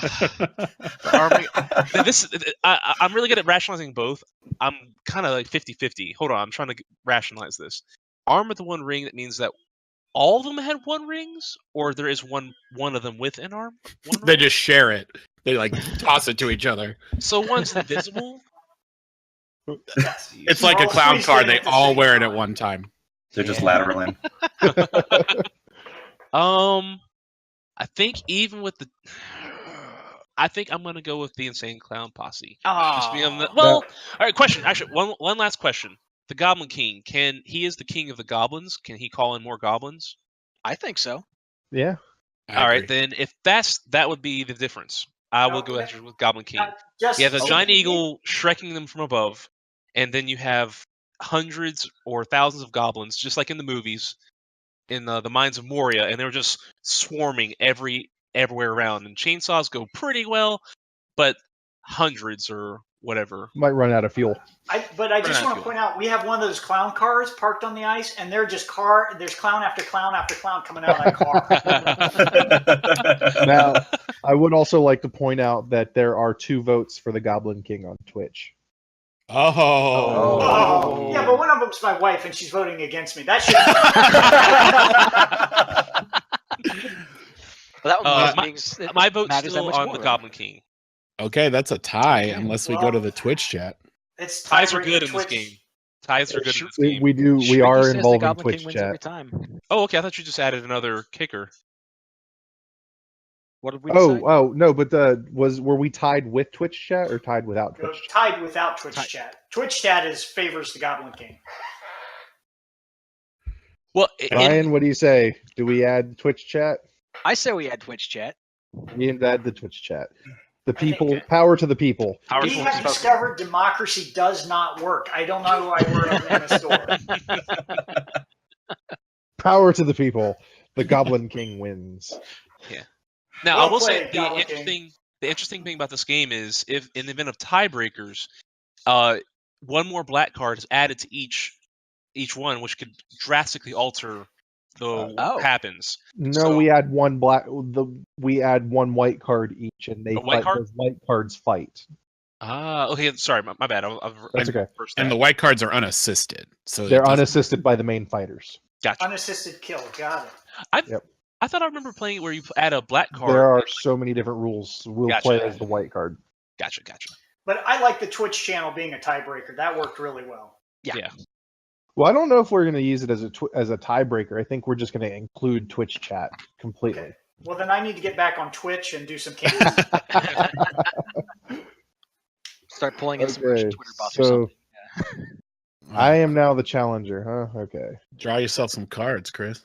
really good at rationalizing both. I'm kind of like 50-50. Hold on, I'm trying to rationalize this. Arm with the one ring, that means that all of them had one rings, or there is one of them with an arm? They just share it. They like toss it to each other. So one's invisible? It's like a clown card. They all wear it at one time. They're just lateraling. I think even with I think I'm gonna go with the Insane Clown Posse. Oh. All right. Question. Actually, one last question. The Goblin King, he is the king of the goblins? Can he call in more goblins? I think so. Yeah. All right, then if that would be the difference. I will go after with Goblin King. You have the giant eagle shrekking them from above, and then you have hundreds or thousands of goblins, just like in the movies, in the Mines of Moria, and they're just swarming everywhere around. And chainsaws go pretty well, but hundreds are whatever. Might run out of fuel. But I just want to point out, we have one of those clown cars parked on the ice, and they're just there's clown after clown after clown coming out of that car. Now, I would also like to point out that there are 2 votes for the Goblin King on Twitch. Oh, yeah, but one of them's my wife, and she's voting against me. That should. Well, that one my vote's matters that still much on more. the Goblin King. Okay, that's a tie, Okay. unless we go to the Twitch chat. It's Ties are tiebreaker good in this Twitch. game. Ties are good in this game. We Shrieky are says the involved in Goblin Twitch King wins chat. every time. Oh, okay. I thought you just added another kicker. What did we decide? Oh no, but were we tied with Twitch chat or tied without Twitch chat? Tied without Twitch Tied. chat. Twitch chat favors the Goblin King. Well, Ryan, what do you say? Do we add Twitch chat? I say we had Twitch chat. We need to add the Twitch chat. The think people, that- power to the people. We have discovered democracy does not work. I don't know who I were in the store. Power to the people. The Goblin King wins. Now, Well I will say played, Goblin King. the interesting thing about this game is if in the event of tiebreakers, one more black card is added to each one, which could drastically alter what Oh. happens. No, So- we add one we add one white card each, and they A white fight. card? Those white cards fight. Okay. Sorry, my bad. That's okay. And the white cards are unassisted, so They're it doesn't- unassisted by the main fighters. Gotcha. Unassisted kill. Got it. I thought I remember playing where you add a black card. There are so many different rules. We'll Gotcha. play as the white card. Gotcha. But I like the Twitch channel being a tiebreaker. That worked really well. Yeah. Well, I don't know if we're going to use it as a tiebreaker. I think we're just going to include Twitch chat completely. Okay. Well, then I need to get back on Twitch and do some campaigns. Start pulling in some Okay, Twitter bots or so something. I am now the challenger, huh? Okay. Draw yourself some cards, Chris.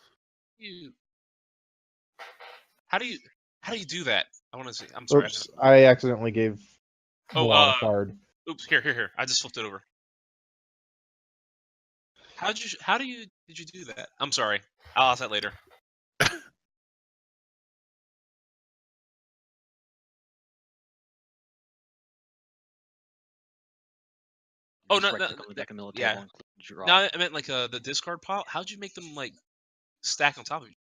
How do you do that? I want to see. I'm sorry. Oops, I accidentally gave Oh, Milan a card. Oops. Here. I just flipped it over. Did you do that? I'm sorry. I'll ask that later. Oh, Just no, right click on the deck of military yeah. and click draw. No, I meant like the discard pile. How'd you make them like stack on top of each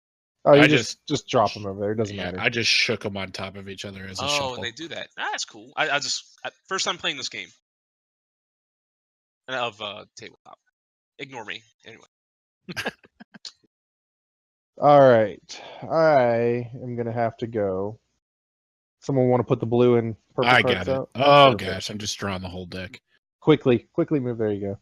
Oh, you I just drop them over there. It doesn't Yeah, matter. I just shook them on top of each other as a Oh, shuffle. and they do that. That's cool. First time playing this game of tabletop. Ignore me anyway. All right. I am going to have to go. Someone want to put the blue and purple I cards got it. out? Oh Okay. gosh, I'm just drawing the whole deck. Quickly move. There you go.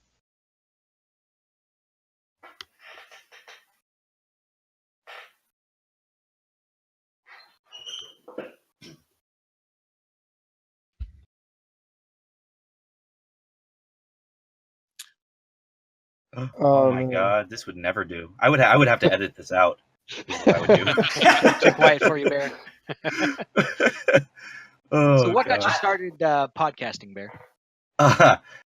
Oh my man. god, this would never do. I would have to edit this out. Is what I would do. Too quiet for you, Bear. Oh, So what got God. you started podcasting, Bear?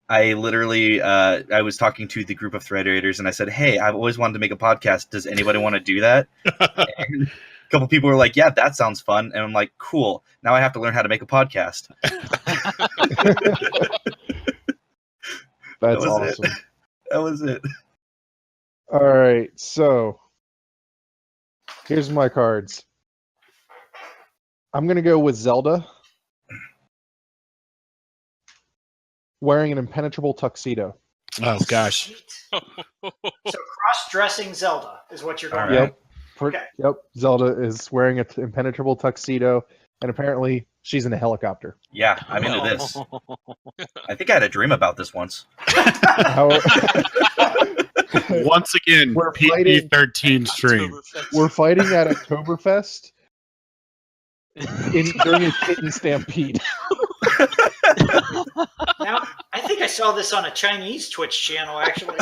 I literally, I was talking to the group of thread raiders, and I said, "Hey, I've always wanted to make a podcast. Does anybody want to do that?" And a couple people were like, "Yeah, that sounds fun." And I'm like, "Cool. Now I have to learn how to make a podcast." That's was it. awesome. That was it. All right, so here's my cards. I'm gonna go with Zelda, wearing an impenetrable tuxedo. Oh gosh. So cross-dressing Zelda is what you're going All to right. do. Okay. Yep. Zelda is wearing an impenetrable tuxedo, and apparently she's in a helicopter. Yeah, I'm into this. I think I had a dream about this once. How- Once again, We're fighting- PG-13 stream. We're fighting at Oktoberfest during a kitten stampede. Now, I think I saw this on a Chinese Twitch channel, actually.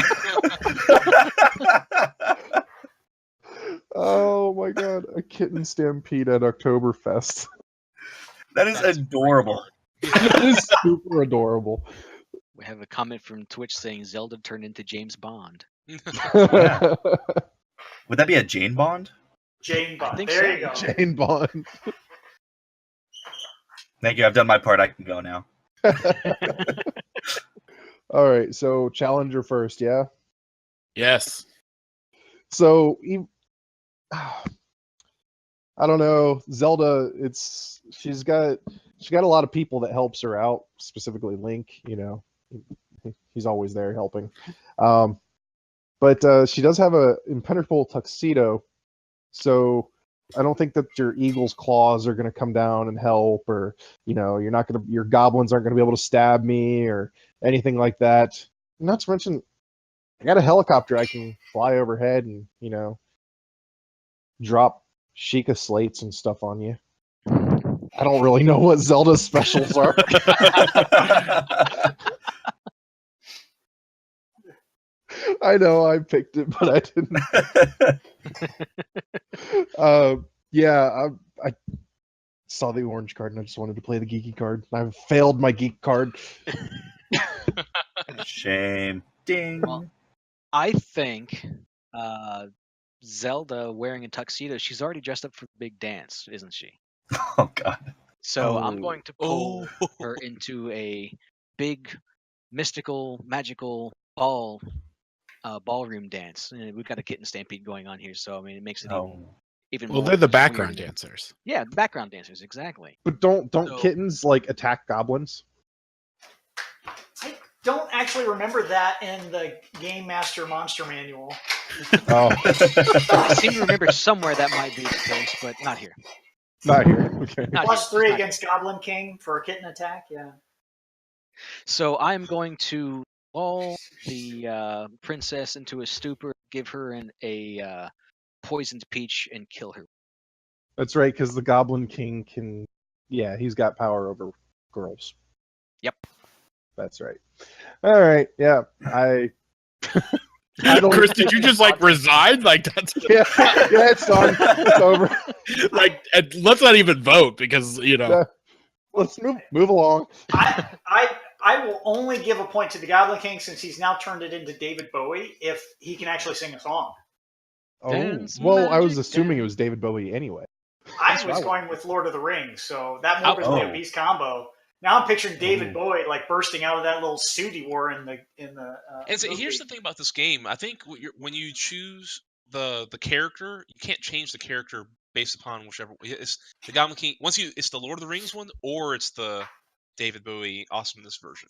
Oh my god, a kitten stampede at Oktoberfest. That is That's adorable. That is super adorable. We have a comment from Twitch saying Zelda turned into James Bond. Yeah. Would that be a Jane Bond? Jane Bond. think There so. you go. Jane Bond. Thank you. I've done my part. I can go now. All right, so challenger first, yeah. Yes. So I don't know, Zelda. She's got a lot of people that helps her out, specifically Link. He's always there helping. But she does have a impenetrable tuxedo, so I don't think that your eagle's claws are going to come down and help, or your goblins aren't going to be able to stab me or anything like that. Not to mention, I got a helicopter I can fly overhead and drop Sheikah slates and stuff on you. I don't really know what Zelda's specials are. I know I picked it, but I didn't. Yeah, I saw the orange card and I just wanted to play the geeky card. I failed my geek card. Shame. Ding. Well, I think Zelda wearing a tuxedo, she's already dressed up for the big dance, isn't she? Oh God. So I'm Oh. going to pull her into a big, mystical, magical ballroom dance. And we've got a kitten stampede going on here, so I mean it makes it Oh. even Well, more they're the background weird. dancers. Yeah, background dancers, exactly. But don't So- kittens like attack goblins? I don't actually remember that in the Game Master Monster Manual. Oh, I seem to remember somewhere that might be the case, but not here. not here. Okay. Not Plus here. 3 Not against Goblin King for a kitten attack. Yeah. So I'm going to lull the princess into a stupor, give her a poisoned peach, and kill her. That's right, because the Goblin King can. Yeah, he's got power over girls. Yep. That's right. All right. Yeah, I don't- Chris, did you just like resign? Like that's yeah, it's done. It's over. like and let's not even vote because Yeah. Let's move along. I will only give a point to the Goblin King since he's now turned it into David Bowie if he can actually sing a song. Oh, Dance well, I was magic assuming it dance. was David Bowie anyway. I That's was what I going with Lord of the Rings, so that morbidly Oh. obese combo. Now I'm picturing David Ooh. Bowie like bursting out of that little suit he wore in the. And so movie. here's the thing about this game. I think when you choose the character, you can't change the character based upon whichever. It's the Goblin King. It's the Lord of the Rings one, or it's the David Bowie Awesomeness version.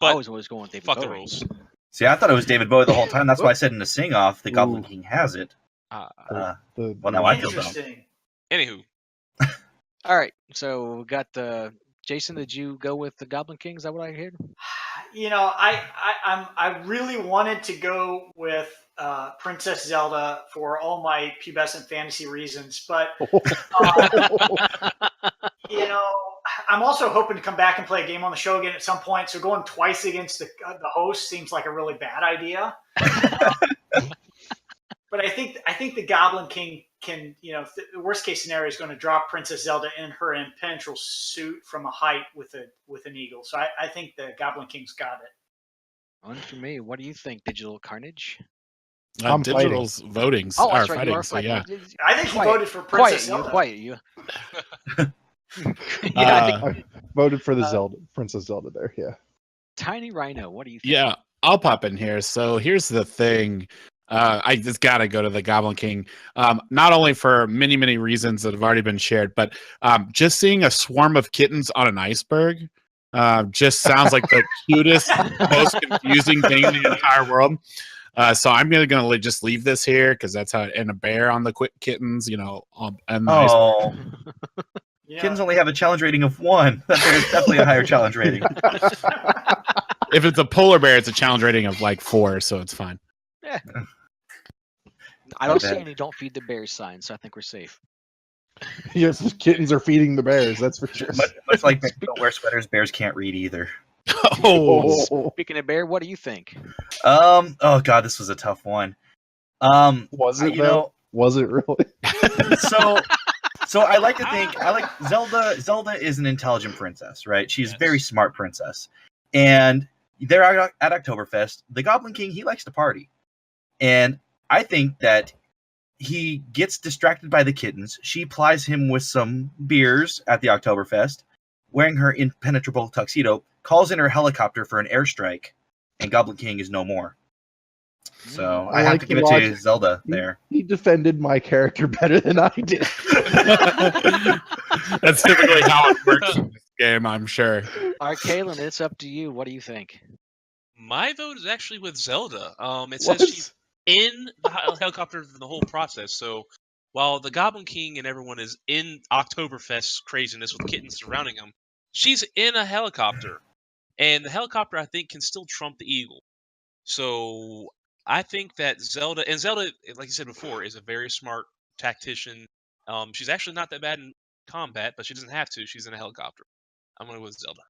I But was always going with David fuck Bowie. the rules. See, I thought it was David Bowie the whole time. That's why I said in the sing-off, the Goblin Ooh. King has it. The- Well, now I feel dumb. Interesting. Anywho, All right, so we got the Jason. Did you go with the Goblin King? Is that what I heard? I really wanted to go with Princess Zelda for all my pubescent fantasy reasons, but I'm also hoping to come back and play a game on the show again at some point. So going twice against the host seems like a really bad idea. But I think the Goblin King can, the worst case scenario is going to drop Princess Zelda in her impenetrable suit from a height with an eagle. So I think the Goblin King's got it. One for me. What do you think, Digital Carnage? I'm Digital's voting. Oh, are that's right. fighting, You are so fighting. yeah. I think he Quiet. voted for Princess Zelda. Quiet you. Yeah, I think I voted for the Princess Zelda there. Yeah. Tiny Rhino. What do you think? Yeah, I'll pop in here. So here's the thing. I just gotta go to the Goblin King. Not only for many, many reasons that have already been shared, but just seeing a swarm of kittens on an iceberg just sounds like the cutest, most confusing thing in the entire world. So I'm gonna just leave this here because that's how. And a bear on the kittens, and the iceberg. Oh, Yeah. kittens only have a challenge rating of 1. That bear is definitely a higher challenge rating. If it's a polar bear, it's a challenge rating of like 4, so it's fine. I don't Okay. see any "Don't feed the bears" signs, so I think we're safe. Yes, the kittens are feeding the bears. That's for sure. Much like bears don't wear sweaters, bears can't read either. Oh, Speaking of bear, what do you think? Oh God, this was a tough one. Was it you though? know, Was it really? so I like to think Zelda. Zelda is an intelligent princess, right? She's a very smart princess, and they're at Oktoberfest. The Goblin King, he likes to party, and I think that he gets distracted by the kittens. She plies him with some beers at the Oktoberfest, wearing her impenetrable tuxedo, calls in her helicopter for an airstrike, and Goblin King is no more. So I have like to the give it to logic. Zelda there. He defended my character better than I did. That's typically how it works in this game, I'm sure. All right, Kaylin, it's up to you. What do you think? My vote is actually with Zelda. It What? says she's in the helicopter for the whole process. So while the Goblin King and everyone is in Oktoberfest craziness with kittens surrounding him, she's in a helicopter, and the helicopter I think can still trump the eagle. So I think that Zelda, like you said before, is a very smart tactician. She's actually not that bad in combat, but she doesn't have to. She's in a helicopter. I'm gonna go with Zelda.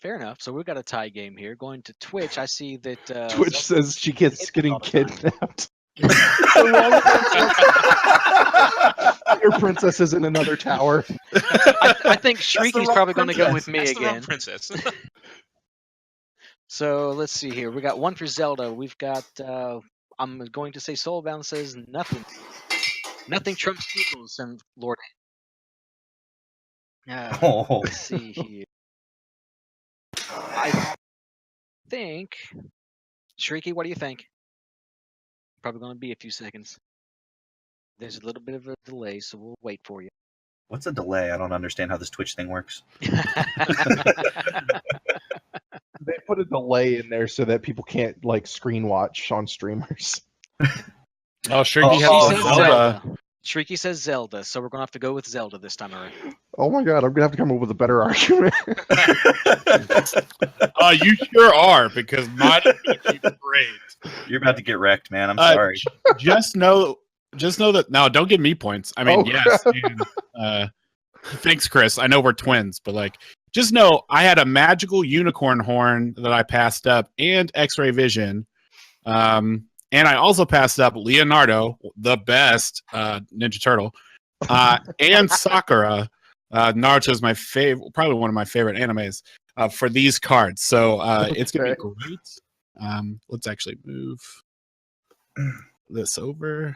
Fair enough. So we've got a tie game here. Going to Twitch, I see that Twitch Zelda- says she gets getting all the time. kidnapped. Your princess is in another tower. I think the Shrieky's wrong probably going to go with princess. me That's the wrong again. princess. So let's see here. We got one for Zelda. We've got. I'm going to say Soulbound says nothing. Nothing trumps equals and Lord. Oh, Let's see here. I think. Shrieky, what do you think? Probably going to be a few seconds. There's a little bit of a delay, so we'll wait for you. what's a delay? I don't understand how this Twitch thing works. They put a delay in there so that people can't like screen watch on streamers. Oh, sure. Oh, He She has says Zelda. Zelda. Shrieky says Zelda, so we're going to have to go with Zelda this time around. Oh my god, I'm gonna have to come up with a better argument. You sure are, because mine is going to be great. You're about to get wrecked, man. I'm Uh, sorry. Just know that. No, don't give me points. I mean, Oh, yes. Thanks, Chris. I know we're twins, but like, just know I had a magical unicorn horn that I passed up, and X-ray vision. And I also passed up Leonardo, the best Ninja Turtle, and Sakura. Naruto's my favorite, probably one of my favorite animes for these cards. So it's gonna be great. Let's actually move this over.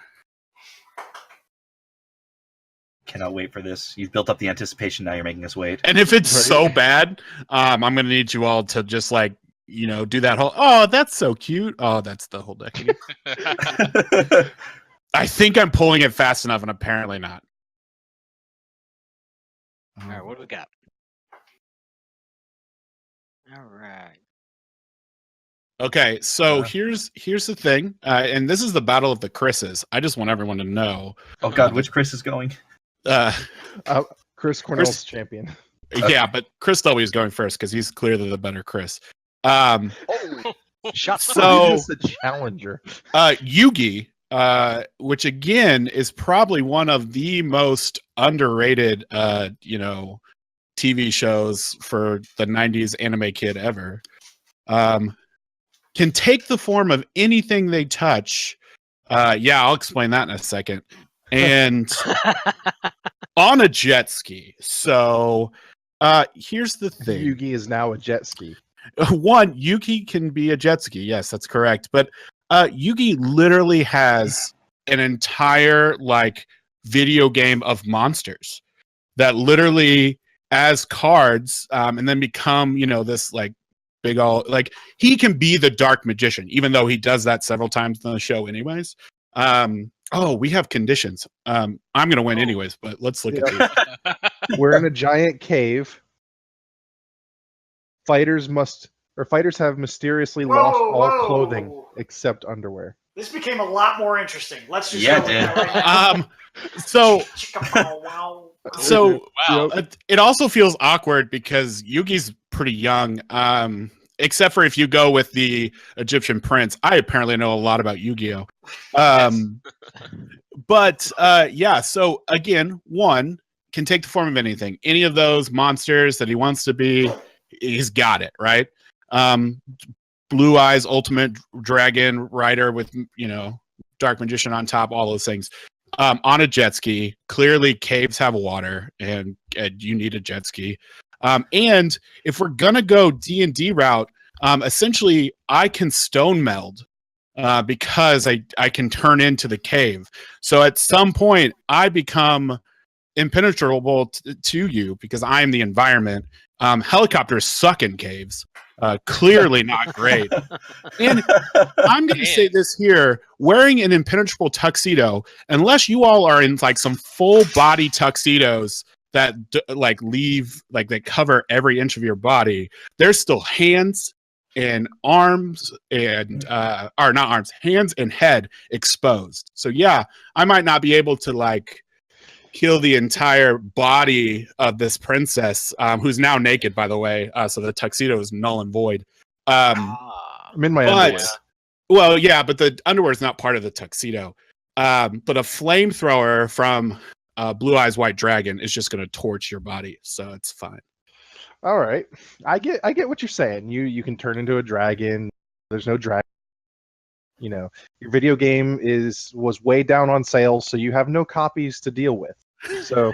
Cannot wait for this. You've built up the anticipation. Now you're making us wait. And if it's Right. so bad, I'm gonna need you all to just like, do that whole, oh, that's so cute. Oh, that's the whole deck again. I think I'm pulling it fast enough, and apparently not. All right, what do we got? All right. Okay, so Uh. here's the thing, and this is the battle of the Chris's. I just want everyone to know. Oh God, which Chris is going? Chris Cornell's champion. Yeah, but Chris W is going first because he's clearly the better Chris. Shot. So- He's just a challenger. Yugi, which again is probably one of the most underrated, TV shows for the '90s anime kid ever, can take the form of anything they touch. Yeah, I'll explain that in a second. And on a jet ski. So here's the thing. Yugi is now a jet ski. One, Yugi can be a jet ski. Yes, that's correct. But Yugi literally has an entire like video game of monsters that literally as cards and then become, this like big all like he can be the dark magician, even though he does that several times in the show anyways. Oh, we have conditions. I'm gonna win anyways, but let's look at these. We're in a giant cave. Fighters have mysteriously lost all clothing except underwear. This became a lot more interesting. Let's just Yeah, go with it that right now. So Chicka-pow-wow. So Wow. it also feels awkward because Yugi's pretty young, except for if you go with the Egyptian prince. I apparently know a lot about Yu-Gi-Oh. But yeah, so again, one can take the form of anything. Any of those monsters that he wants to be, he's got it, right? Blue Eyes, Ultimate Dragon Rider with, Dark Magician on top, all those things. On a jet ski, clearly caves have water, and you need a jet ski. And if we're gonna go D&D route, essentially I can stone meld because I can turn into the cave. So at some point I become impenetrable to you because I am the environment. Helicopters suck in caves. Clearly not great. And I'm going to say this here: wearing an impenetrable tuxedo, unless you all are in like some full body tuxedos that like leave like they cover every inch of your body, there's still hands and arms and or not arms, hands and head exposed. So yeah, I might not be able to like kill the entire body of this princess, who's now naked, by the way. So the tuxedo is null and void. I'm in my But underwear. well, yeah, but the underwear is not part of the tuxedo. But a flamethrower from Blue Eyes White Dragon is just going to torch your body, so it's fine. All right, I get what you're saying. You can turn into a dragon. There's no dragon. You know, your video game was way down on sale, so you have no copies to deal with. So,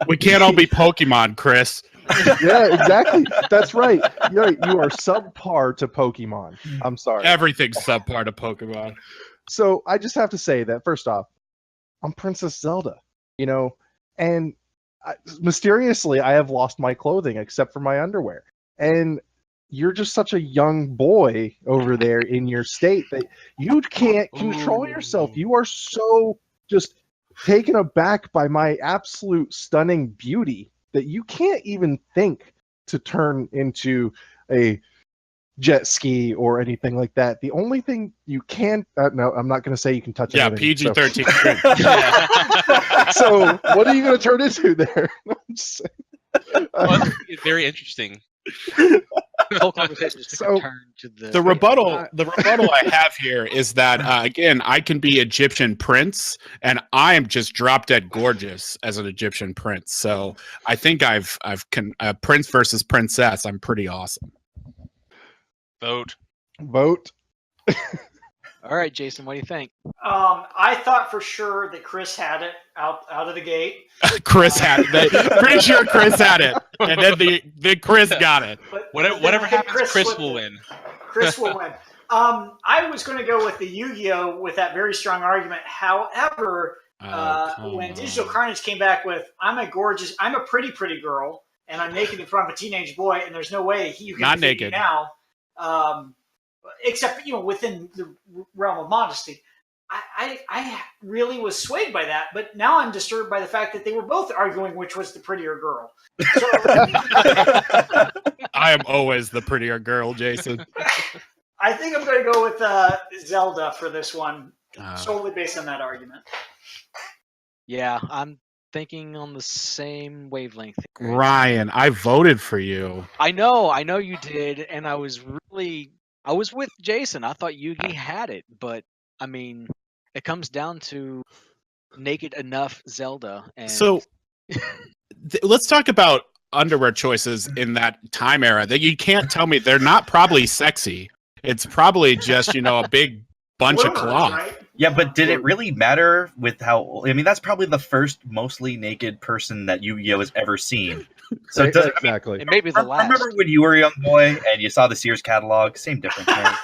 We can't all be Pokemon, Chris. yeah, exactly. That's right. You are subpar to Pokemon. I'm sorry. Everything's subpar to Pokemon. So I just have to say that first off, I'm Princess Zelda. And mysteriously, I have lost my clothing except for my underwear. And you're just such a young boy over there in your state that you can't control yourself. You are so just taken aback by my absolute stunning beauty that you can't even think to turn into a jet ski or anything like that. The only thing you can no, I'm not going to say you can touch Yeah, anything. PG-13. So what are you going to turn into there? I'm just saying. Well, it's very interesting. The whole conversation just took a turn to The rebuttal I have here is that again, I can be Egyptian prince, and I am just drop dead gorgeous as an Egyptian prince. So I think I've prince versus princess. I'm pretty awesome. Vote. All right, Jason, what do you think? I thought for sure that Chris had it out of the gate. Chris had it. Pretty sure Chris had it, and then the Chris got it. But Whatever I think happens, Chris flipped will it. win. Chris will win. I was going to go with the Yu-Gi-Oh! With that very strong argument. However, when Digital Carnage came back with, I'm a pretty girl, and I'm naked in front of a teenage boy, and there's no way you can Not defeat me naked. now. Except, within the realm of modesty. I really was swayed by that, but now I'm disturbed by the fact that they were both arguing which was the prettier girl. So, I am always the prettier girl, Jason. I think I'm going to go with Zelda for this one, solely based on that argument. Yeah, I'm thinking on the same wavelength. Ryan, I voted for you. I know you did, and I was with Jason. I thought Yugi had it, but I mean, it comes down to naked enough Zelda. And So let's talk about underwear choices in that time era. That you can't tell me they're not probably sexy. It's probably just a big bunch of cloth. Right? Yeah, but did it really matter with how? I mean, that's probably the first mostly naked person that Yu-Gi-Oh has ever seen. So it doesn't. Exactly. it may be the last. Remember when you were a young boy and you saw the Sears catalog? Same difference, man.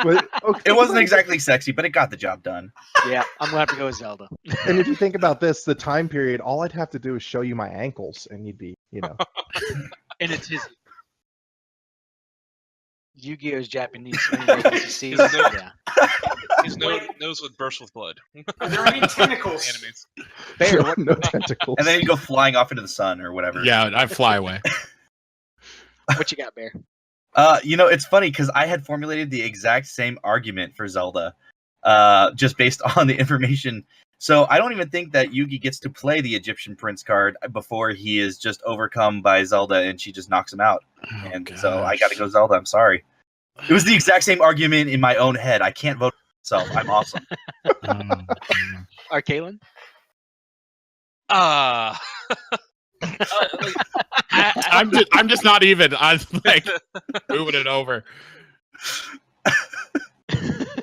But, okay, It wasn't exactly sexy, but it got the job done. Yeah, I'm gonna have to go with Zelda. And if you think about this, the time period, all I'd have to do is show you my ankles, and you'd be, And it's his Yu-Gi-Oh's Japanese. His nose would burst with blood. Are there any tentacles? Enemies. Fair. no tentacles. And then you go flying off into the sun or whatever. Yeah, I fly away. What you got, Bear? It's funny because I had formulated the exact same argument for Zelda, just based on the information. So I don't even think that Yugi gets to play the Egyptian Prince card before he is just overcome by Zelda and she just knocks him out. So I got to go Zelda. I'm sorry. It was the exact same argument in my own head. I can't vote for myself. I'm awesome. Arcalen? I'm just not even. I'm like moving it over.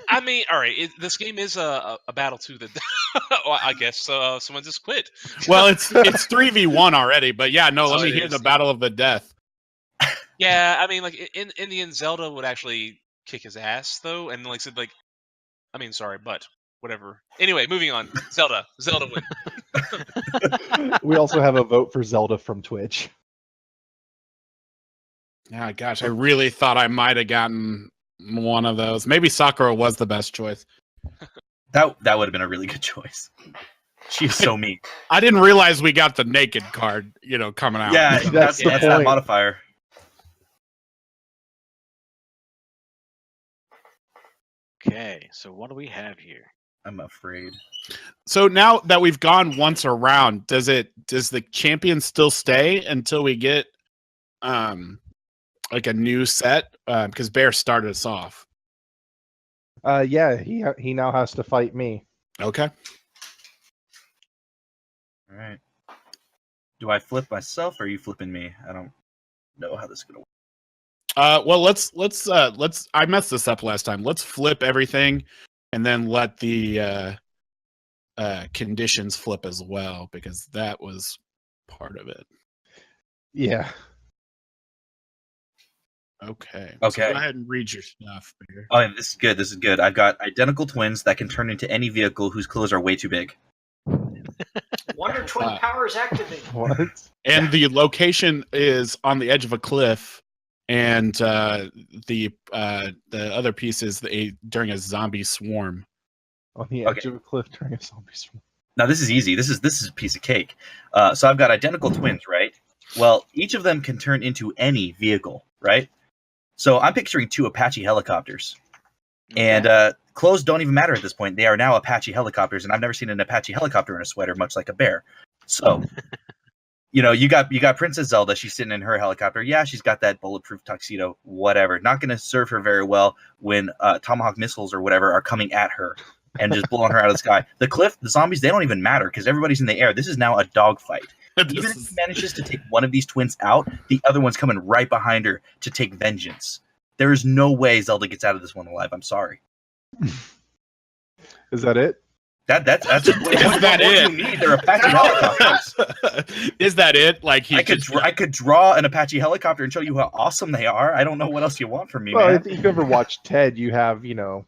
I mean, all right. This game is a battle to the. Well, I guess someone just quit. Well, it's 3v1 already, but yeah, no. Let me hear the battle of the death. Yeah, I mean, like in the end, Zelda would actually kick his ass though, and like said, like, I mean, sorry, but whatever. Anyway, moving on. Zelda win. We also have a vote for Zelda from Twitch. Yeah, gosh, I really thought I might have gotten one of those. Maybe Sakura was the best choice. That would have been a really good choice. She's so mean. I didn't realize we got the naked card, coming out. Yeah, So- that's the that point. modifier. Okay, so what do we have here? I'm afraid. So now that we've gone once around, does the champion still stay until we get like a new set? Because Bear started us off. Yeah, he now has to fight me. Okay. All right. Do I flip myself or are you flipping me? I don't know how this is gonna work. Well, let's I messed this up last time. Let's flip everything and then let the conditions flip as well, because that was part of it. Yeah. Okay. Okay. So go ahead and read your stuff, Bear. Oh, yeah, this is good. This is good. I've got identical twins that can turn into any vehicle whose clothes are way too big. Wonder Twin powers activated. What? And the location is on the edge of a cliff, and the other piece is during a zombie swarm. On the edge Okay. of a cliff during a zombie swarm. Now this is easy. This is a piece of cake. So I've got identical twins, right? Well, each of them can turn into any vehicle, right? So I'm picturing 2 Apache helicopters. And clothes don't even matter at this point. They are now Apache helicopters, and I've never seen an Apache helicopter in a sweater, much like a bear. So, you got Princess Zelda. She's sitting in her helicopter. Yeah, she's got that bulletproof tuxedo. Whatever. Not going to serve her very well when Tomahawk missiles or whatever are coming at her and just blowing her out of the sky. The cliff, the zombies, they don't even matter because everybody's in the air. This is now a dogfight. Even if she manages to take one of these twins out, the other one's coming right behind her to take vengeance. There is no way Zelda gets out of this one alive. I'm sorry. Is that it? That's Is that what it? you need. They're Apache helicopters. Is that it? Like I could draw an Apache helicopter and show you how awesome they are. I don't know what else you want from me, Well, man. if you've ever watched Ted, you have,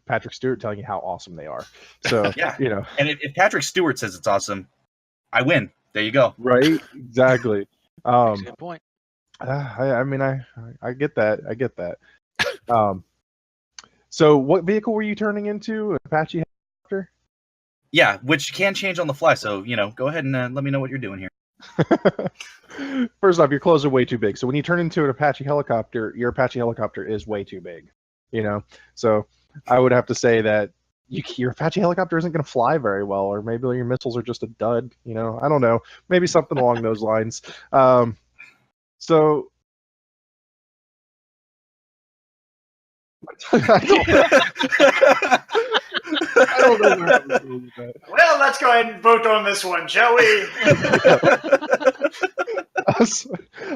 Patrick Stewart telling you how awesome they are. So, Yeah. you And if Patrick Stewart says it's awesome, I win. There you go. right? Exactly. That's a good point. I mean, I get that. I get that. So what vehicle were you turning into? Apache helicopter? Yeah, which can change on the fly. So, go ahead and let me know what you're doing here. First off, your clothes are way too big. So when you turn into an Apache helicopter, your Apache helicopter is way too big. So I would have to say that your Apache helicopter isn't going to fly very well, or maybe your missiles are just a dud. I don't know. Maybe something along those lines. So I don't know where I was going with that. Well, let's go ahead and vote on this one, shall we?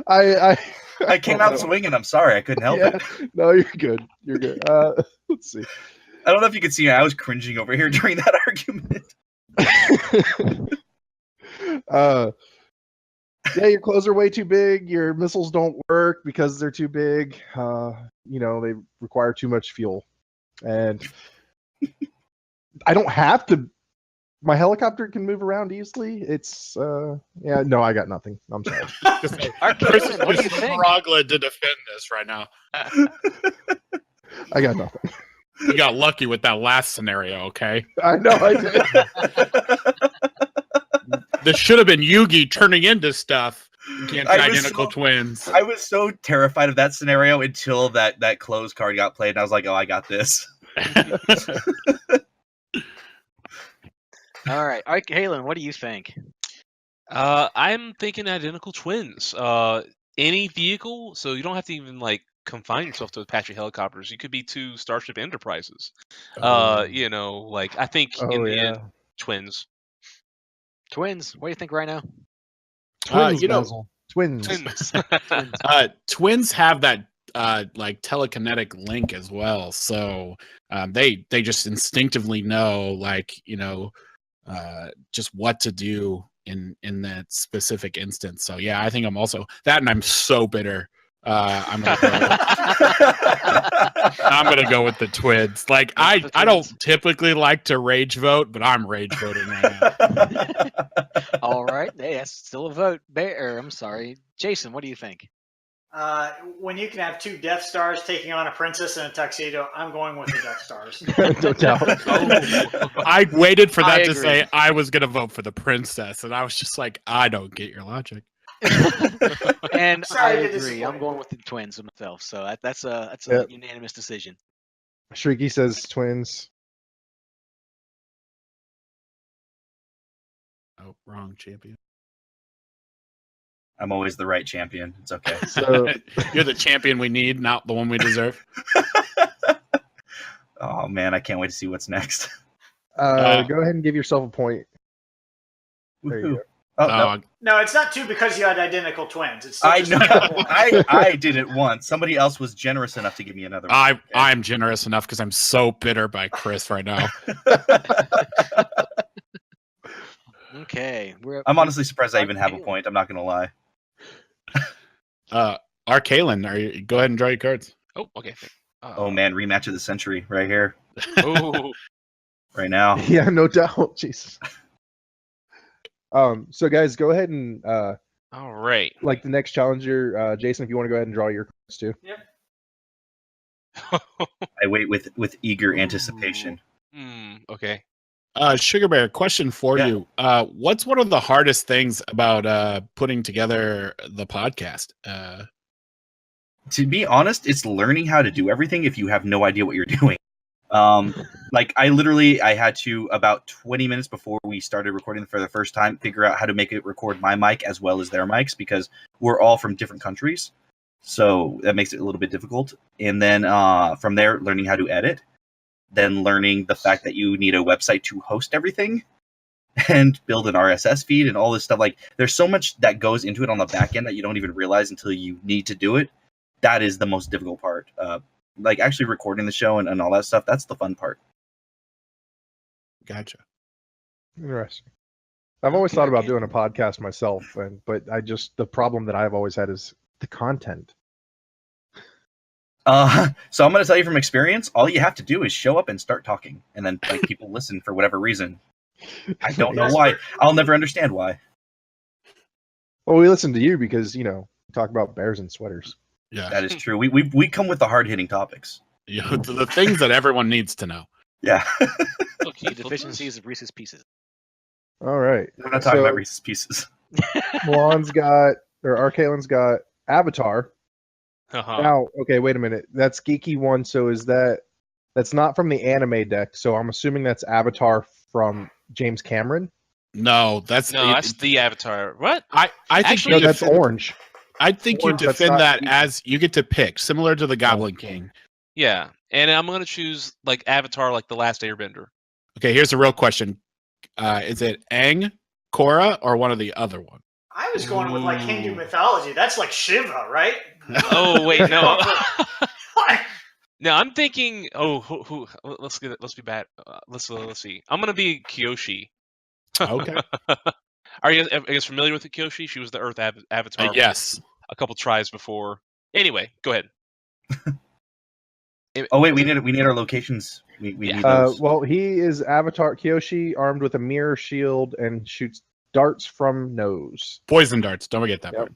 I came out swinging. I'm sorry. I couldn't help it. No, you're good. You're good. Let's see. I don't know if you could see me. I was cringing over here during that argument. Yeah, your clothes are way too big. Your missiles don't work because they're too big. They require too much fuel. And I don't have to. My helicopter can move around easily. It's no, I got nothing. I'm sorry. Chris is What do you think? struggling to defend this right now. I got nothing. You got lucky with that last scenario, okay? I know I did. This should have been Yugi turning into stuff against I was identical so- twins. I was so terrified of that scenario until that close card got played, and I was like, "Oh, I got this." All right, Halen, what do you think? I'm thinking identical twins. Any vehicle, so you don't have to even confine yourself to Apache helicopters. You could be 2 Starship Enterprises. I think in the end, twins. Twins, what do you think right now? Twins, you know- Basil. Twins. Twins. Twins have that telekinetic link as well, so they just instinctively know just what to do in that specific instance. So yeah, I think I'm also that, and I'm so bitter I'm gonna go with the twins. Like I don't typically like to rage vote, but I'm rage voting right now. All right. Hey, that's still a vote. I'm sorry. Jason, what do you think? When you can have two Death Stars taking on a princess in a tuxedo, I'm going with the Death Stars. No doubt. I waited for that I to agree. say I was gonna vote for the princess, and I was just like, I don't get your logic. And Sorry I to agree. disappoint. I'm going with the twins myself. So that's a Yep. unanimous decision. Shrieky says twins. Oh, wrong champion. I'm always the right champion. It's okay. So You're the champion we need, not the one we deserve. Oh man, I can't wait to see what's next. go ahead and give yourself a point. There you Woohoo. go. Oh no, No, it's not two because you had identical twins. It's still I just know. one. I did it once. Somebody else was generous enough to give me another one. I'm generous enough because I'm so bitter by Chris right now. Okay. I'm honestly surprised I even have a point. I'm not gonna lie. Arcalen, go ahead and draw your cards. Oh, okay. Oh man, rematch of the century right here, Oh, right now. Yeah, no doubt. Jesus. So guys, go ahead and all right. like the next challenger, Jason, if you want to go ahead and draw your cards too. I wait with eager anticipation. Okay. Sugar Bear, question for Yeah. you. What's one of the hardest things about putting together the podcast? To be honest, it's learning how to do everything if you have no idea what you're doing. Like I had to, about 20 minutes before we started recording for the first time, figure out how to make it record my mic as well as their mics, because we're all from different countries. So that makes it a little bit difficult. And then from there, learning how to edit, then learning the fact that you need a website to host everything and build an RSS feed and all this stuff. Like there's so much that goes into it on the back end that you don't even realize until you need to do it. That is the most difficult part. Like actually recording the show and all that stuff, that's the fun part. Gotcha. Interesting. I've always thought about Okay. doing a podcast myself, but the problem that I've always had is the content. So I'm going to tell you from experience, all you have to do is show up and start talking, and then like people listen for whatever reason. I don't know why. I'll never understand why. Well, we listen to you because we talk about bears and sweaters. Yeah. That is true. We come with the hard hitting topics. The things that everyone needs to know. Yeah. The deficiencies of Reese's Pieces. All right. We're not talking about Reese's Pieces. Arcalen's got Avatar. Now, okay, wait a minute. That's Geeky One. So that's not from the anime deck? So I'm assuming that's Avatar from James Cameron. No, that's the Avatar. What? I think Actually, No, that's orange. I think Orange, you that's defend not that Geeky. as you get to pick, similar to the Goblin King. Yeah, and I'm gonna choose like Avatar, like the Last Airbender. Okay, here's a real question: is it Aang, Korra, or one of the other one? I was going with like Hindu mythology. That's like Shiva, right? Oh wait, no. No, I'm thinking. Oh, who let's be bad. Let's see. I'm gonna be Kyoshi. Okay. Are you guys familiar with the Kyoshi? She was the Earth Avatar. Yes. A couple tries before. Anyway, go ahead. Oh wait, we need our locations. We Yeah. need those. Well, he is Avatar Kyoshi, armed with a mirror shield and shoots darts from nose. Poison darts. Don't forget that Yep.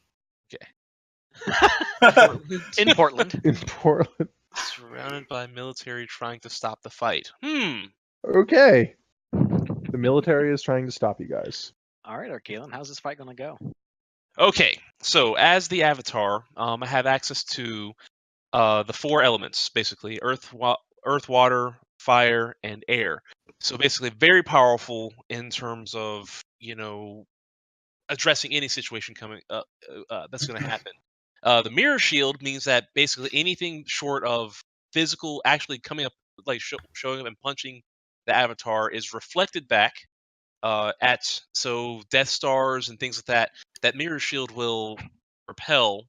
part. In Portland. In Portland. Surrounded by military trying to stop the fight. Okay. The military is trying to stop you guys. All right, Arcalen, how's this fight going to go? Okay, so as the Avatar, I have access to the four elements, basically earth, water, fire, and air. So basically, very powerful in terms of addressing any situation coming that's going to happen. The mirror shield means that basically anything short of physical actually coming up, like showing up and punching the Avatar, is reflected back so Death Stars and things like that. That mirror shield will repel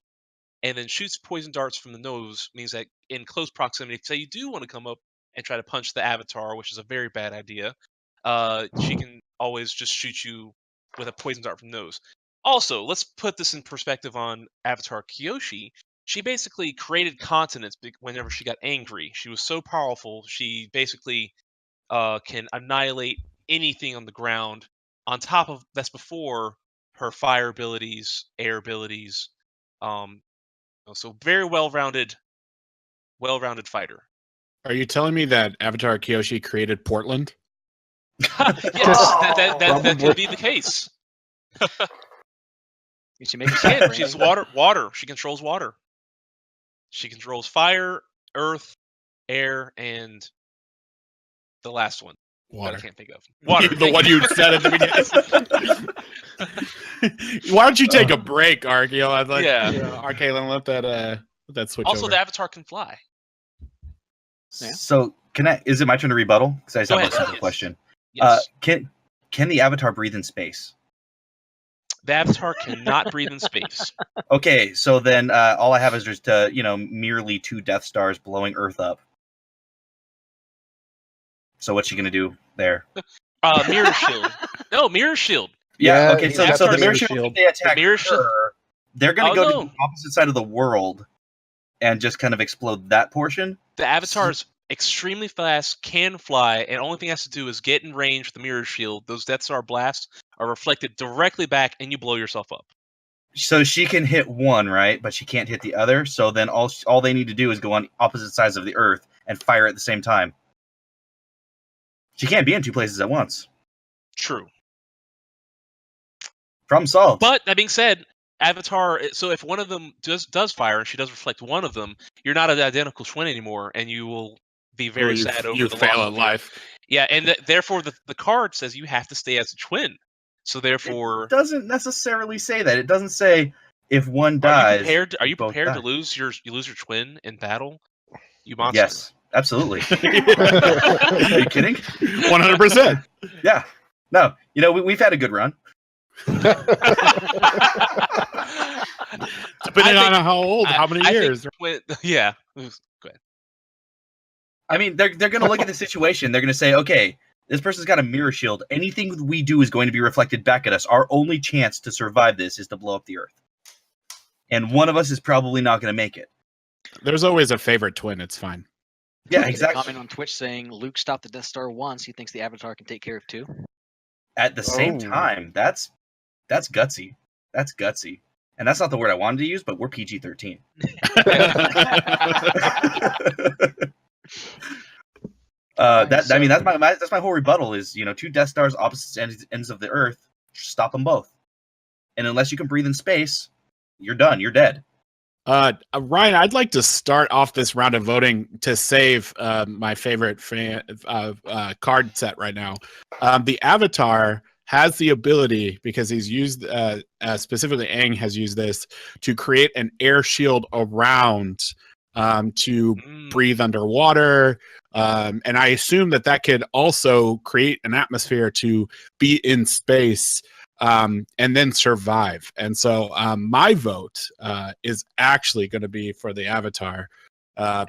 and then shoots poison darts from the nose. Means that in close proximity, say you do want to come up and try to punch the Avatar, which is a very bad idea, she can always just shoot you with a poison dart from the nose. Also, let's put this in perspective on Avatar Kyoshi. she basically created continents whenever she got angry. She was so powerful, she basically can annihilate anything on the ground. On top of that's before her fire abilities, air abilities. So very well-rounded fighter. Are you telling me that Avatar Kyoshi created Portland? Yes, that could be the case. She makes She can. sense. She's water. She controls water. She controls fire, earth, air, and the last one that Water. I can't think of. Water. The Thank one you. you said at the beginning. Why don't you take a break, Arkeo? I'd like, Yeah. Arcane, let that switch Also, over. the Avatar can fly. Yeah. So is it my turn to rebuttal? Because I just Go have a ahead. simple Yes. question. Yes. Can the Avatar breathe in space? The Avatar cannot breathe in space. Okay, so then all I have is just merely 2 Death Stars blowing Earth up. So what's she gonna do there? Mirror shield. No, mirror shield. Yeah. Okay. he's So got the the mirror mirror shield, shield. if they attack mirror shield- her, they're gonna Oh, go no. to the opposite side of the world and just kind of explode that portion. The Avatar is extremely fast, can fly, and only thing it has to do is get in range with the mirror shield. Those Death Star blasts are reflected directly back, and you blow yourself up. So she can hit one, right? But she can't hit the other. So then all they need to do is go on opposite sides of the Earth and fire at the same time. She can't be in 2 places at once. True. Problem solved. But that being said, Avatar. So if one of them does fire and she does reflect one of them, you're not an identical twin anymore, and you will be very sad over you the fail loss at of your- life. Yeah, and therefore the card says you have to stay as a twin. So therefore, It doesn't necessarily say that. It doesn't say if one are dies. you both prepared to die. lose your twin in battle? You monster. Yes, absolutely. Are you kidding? 100%. Yeah. No, we've had a good run. Depending on how old, how many years. Yeah. Go ahead. I mean, they're going to look at the situation. They're going to say, okay, this person's got a mirror shield. Anything we do is going to be reflected back at us. Our only chance to survive this is to blow up the Earth. And one of us is probably not going to make it. There's always a favorite twin. It's fine. Yeah, There's a exactly. comment on Twitch saying Luke stopped the Death Star once. He thinks the Avatar can take care of 2. At the same Oh. time, that's gutsy. That's gutsy. And that's not the word I wanted to use, but we're PG-13. That's my whole rebuttal is 2 Death Stars opposite ends of the Earth. Stop them both. And unless you can breathe in space, you're done. You're dead. Ryan, I'd like to start off this round of voting to save my favorite card set right now. The Avatar has the ability, because he's used, specifically Aang has used this, to create an air shield around to breathe underwater. And I assume that could also create an atmosphere to be in space and then survive. And so my vote is actually going to be for the Avatar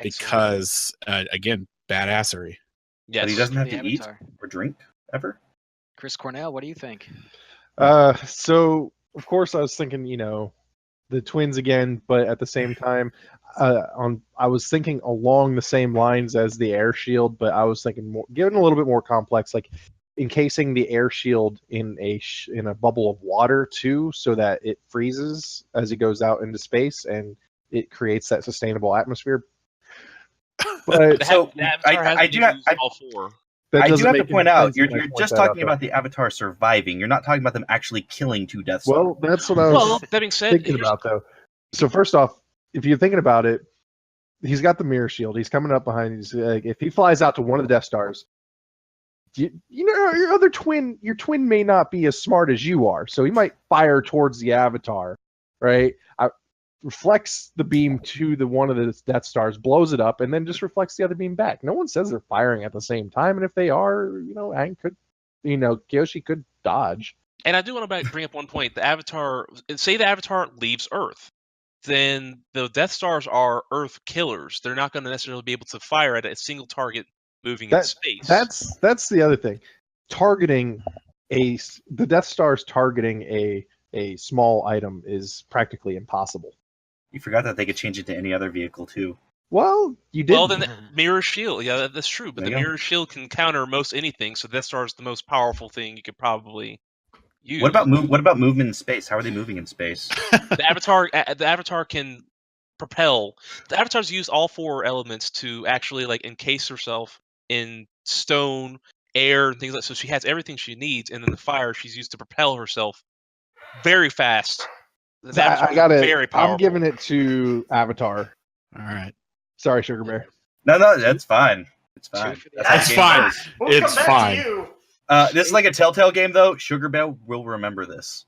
because, again, badassery. Yes. But he doesn't have The to eat Avatar. or drink ever. Chris Cornell, what do you think? So of course I was thinking, the twins again, but at the same time, I was thinking along the same lines as the air shield, but I was thinking more, getting a little bit more complex, like encasing the air shield in a bubble of water too, so that it freezes as it goes out into space and it creates that sustainable atmosphere. But So the Avatar has I to do use have- all 4. that I do doesn't have to make any point out, sense you're if I point just that out, talking though. about the Avatar surviving. You're not talking about them actually killing 2 Death Stars. Well, that's what I was Well, that being said, thinking here's- about, though. So first off, if you're thinking about it, he's got the mirror shield. He's coming up behind. He's like, if he flies out to one of the Death Stars, your twin may not be as smart as you are, so he might fire towards the Avatar, right? Reflects the beam to the one of the Death Stars, blows it up, and then just reflects the other beam back. No one says they're firing at the same time, and if they are, Aang could, Kyoshi could dodge. And I do want to bring up one point. The Avatar, say the Avatar leaves Earth, then the Death Stars are Earth killers. They're not going to necessarily be able to fire at a single target moving in space. That's the other thing. Targeting the Death Stars targeting a small item is practically impossible. You forgot that they could change it to any other vehicle too. Well, you did. Well, then mirror shield. Yeah, that's true. But There the you go. mirror shield can counter most anything, so Death Star is the most powerful thing you could probably use. What about movement in space? How are they moving in space? the Avatar can propel. The Avatar's use all 4 elements to actually like encase herself in stone, air, and things like. So she has everything she needs, and then the fire she's used to propel herself very fast. The So Avatar I got it. very powerful. I'm giving it to Avatar. All right. Sorry, Sugar Bear. No, that's fine. It's fine. That's how the It's game fine. goes. We'll It's come back fine. to you. This is like a Telltale game, though. Sugar Bell will remember this.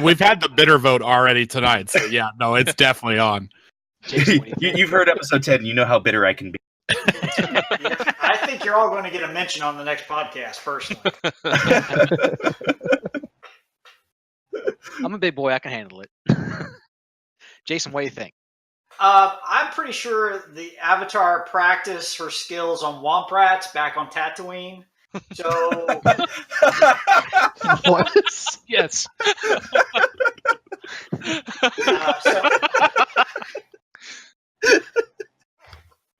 We've had the bitter vote already tonight, so yeah, no, it's definitely on. Jason, what do you think? You've heard episode 10. You know how bitter I can be. I think you're all going to get a mention on the next podcast, personally. I'm a big boy. I can handle it. Jason, what do you think? I'm pretty sure the Avatar practiced her skills on Womp Rats back on Tatooine. So What? Yes.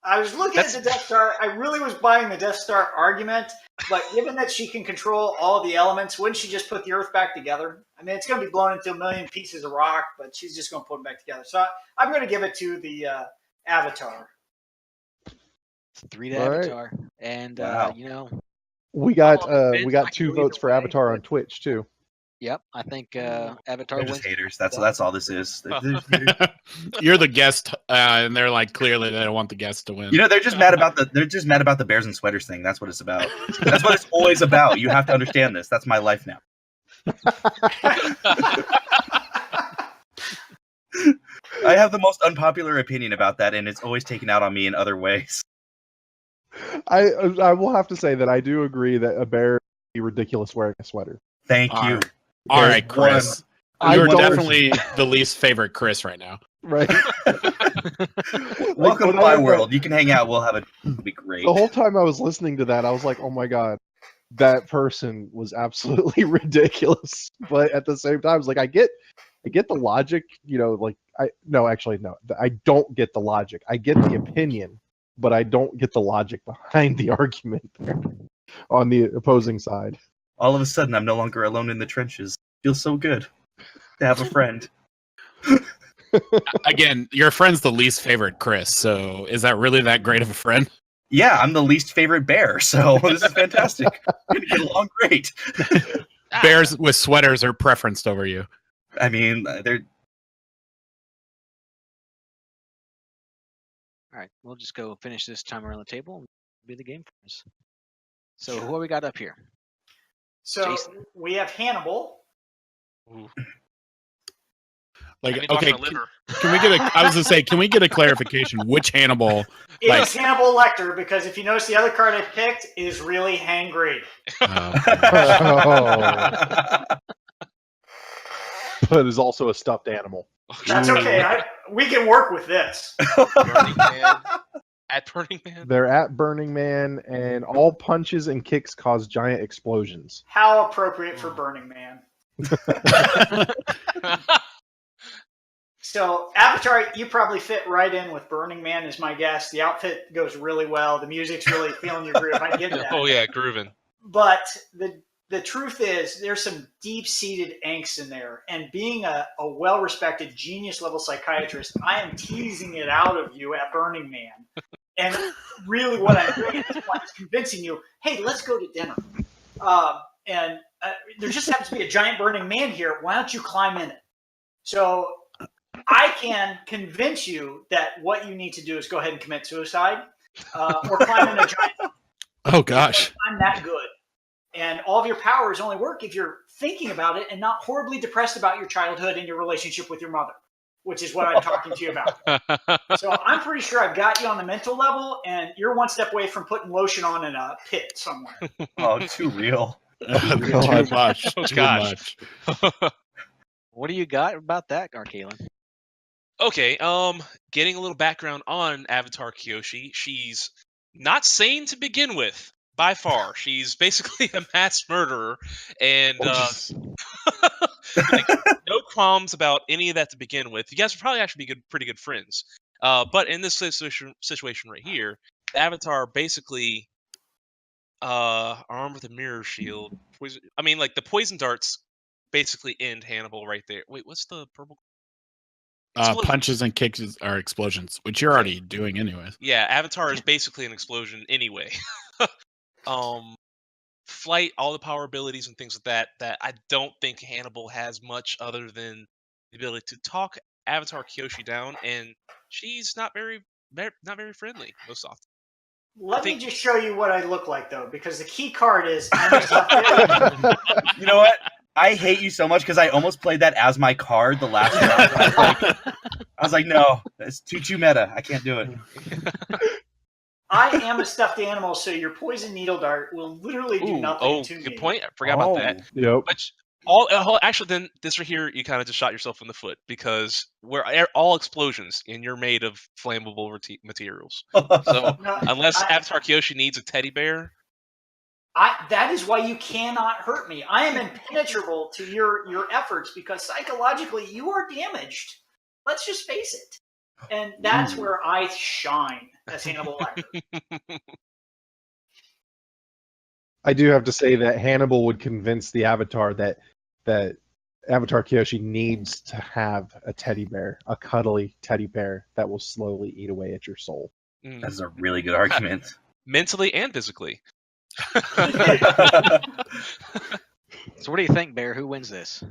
I was looking at the Death Star. I really was buying the Death Star argument, but given that she can control all the elements, wouldn't she just put the Earth back together? I mean, it's going to be blown into a million pieces of rock, but she's just going to put them back together. So I'm going to give it to the Avatar. 3 to All right. Avatar. And, Wow. We got Ben, we I got can 2 go votes either for way, Avatar but- on Twitch too. Yep, I think Avatar They're wins. just haters. That's all this is. You're the guest, and they're like clearly they don't want the guest to win. You know, they're just mad about the bears and sweaters thing. That's what it's about. That's what it's always about. You have to understand this. That's my life now. I have the most unpopular opinion about that, and it's always taken out on me in other ways. I will have to say that I do agree that a bear would be ridiculous wearing a sweater. Thank All you. right. All right, Chris. I You're don't- definitely the least favorite Chris right now. Right. Welcome when to I my was world. You can hang out. It'll be great. The whole time I was listening to that, I was like, "Oh my god, that person was absolutely ridiculous." But at the same time, I was like, I get the logic. I don't get the logic. I get the opinion, but I don't get the logic behind the argument there on the opposing side. All of a sudden, I'm no longer alone in the trenches. Feels so good to have a friend. Again, your friend's the least favorite Chris, so is that really that great of a friend? Yeah, I'm the least favorite bear, so this is fantastic. We're gonna get along great. Bears with sweaters are preferenced over you. I mean, they're All right, we'll just go finish this time around the table and be the game for us. So who have we got up here? So Jason. we have Hannibal. Ooh. Like, I need to watch okay, my liver. can we get I was gonna say, can we get a clarification? Which Hannibal? It Like- is Hannibal Lecter, because if you notice, the other card I picked is really hangry. But is also a stuffed animal. That's okay. We can work with this. Burning Man. At Burning Man. They're at Burning Man, and all punches and kicks cause giant explosions. How appropriate for Burning Man. So, Avatar, you probably fit right in with Burning Man, is my guess. The outfit goes really well. The music's really feeling your groove. I get that. Oh yeah, grooving. But the truth is, there's some deep-seated angst in there. And being a well-respected genius-level psychiatrist, I am teasing it out of you at Burning Man. And really what I'm doing at this point is convincing you, hey, let's go to dinner. And there just happens to be a giant burning man here. Why don't you climb in it? So I can convince you that what you need to do is go ahead and commit suicide or climb in a giant. Oh gosh. I'm that good. And all of your powers only work if you're thinking about it and not horribly depressed about your childhood and your relationship with your mother, which is what I'm talking to you about. So I'm pretty sure I've got you on the mental level, and you're one step away from putting lotion on in a pit somewhere. Oh, too real. Too much. Oh, Too gosh. much. What do you got about that, Arcalen? Okay, getting a little background on Avatar Kyoshi. She's not sane to begin with, by far. She's basically a mass murderer, and like, no qualms about any of that to begin with. You guys would probably actually be pretty good friends. But in this situation right here, the Avatar basically armed with a mirror shield. Like the poison darts basically end Hannibal right there. Wait, what's the purple? Punches and kicks are explosions, which you're already doing anyways. Yeah, Avatar is basically an explosion anyway. Flight, all the power abilities and things like that I don't think Hannibal has much other than the ability to talk Avatar Kyoshi down, and she's not very friendly most often. Let me just show you what I look like, though, because the key card is I'm a stuffed animal. You know what? I hate you so much because I almost played that as my card the last round. I was like, no, it's too meta. I can't do it. I am a stuffed animal, so your poison needle dart will literally do nothing to me. Good point. I forgot about that. Yep. But actually, then this right here, you kind of just shot yourself in the foot because we're all explosions, and you're made of flammable materials. So unless Avatar Kyoshi needs a teddy bear, that is why you cannot hurt me. I am impenetrable to your efforts because psychologically you are damaged. Let's just face it. And that's where I shine as Hannibal Lecter. I do have to say that Hannibal would convince the Avatar that Avatar Kyoshi needs to have a teddy bear, a cuddly teddy bear that will slowly eat away at your soul. That's a really good argument. Mentally and physically. So what do you think, Bear? Who wins this?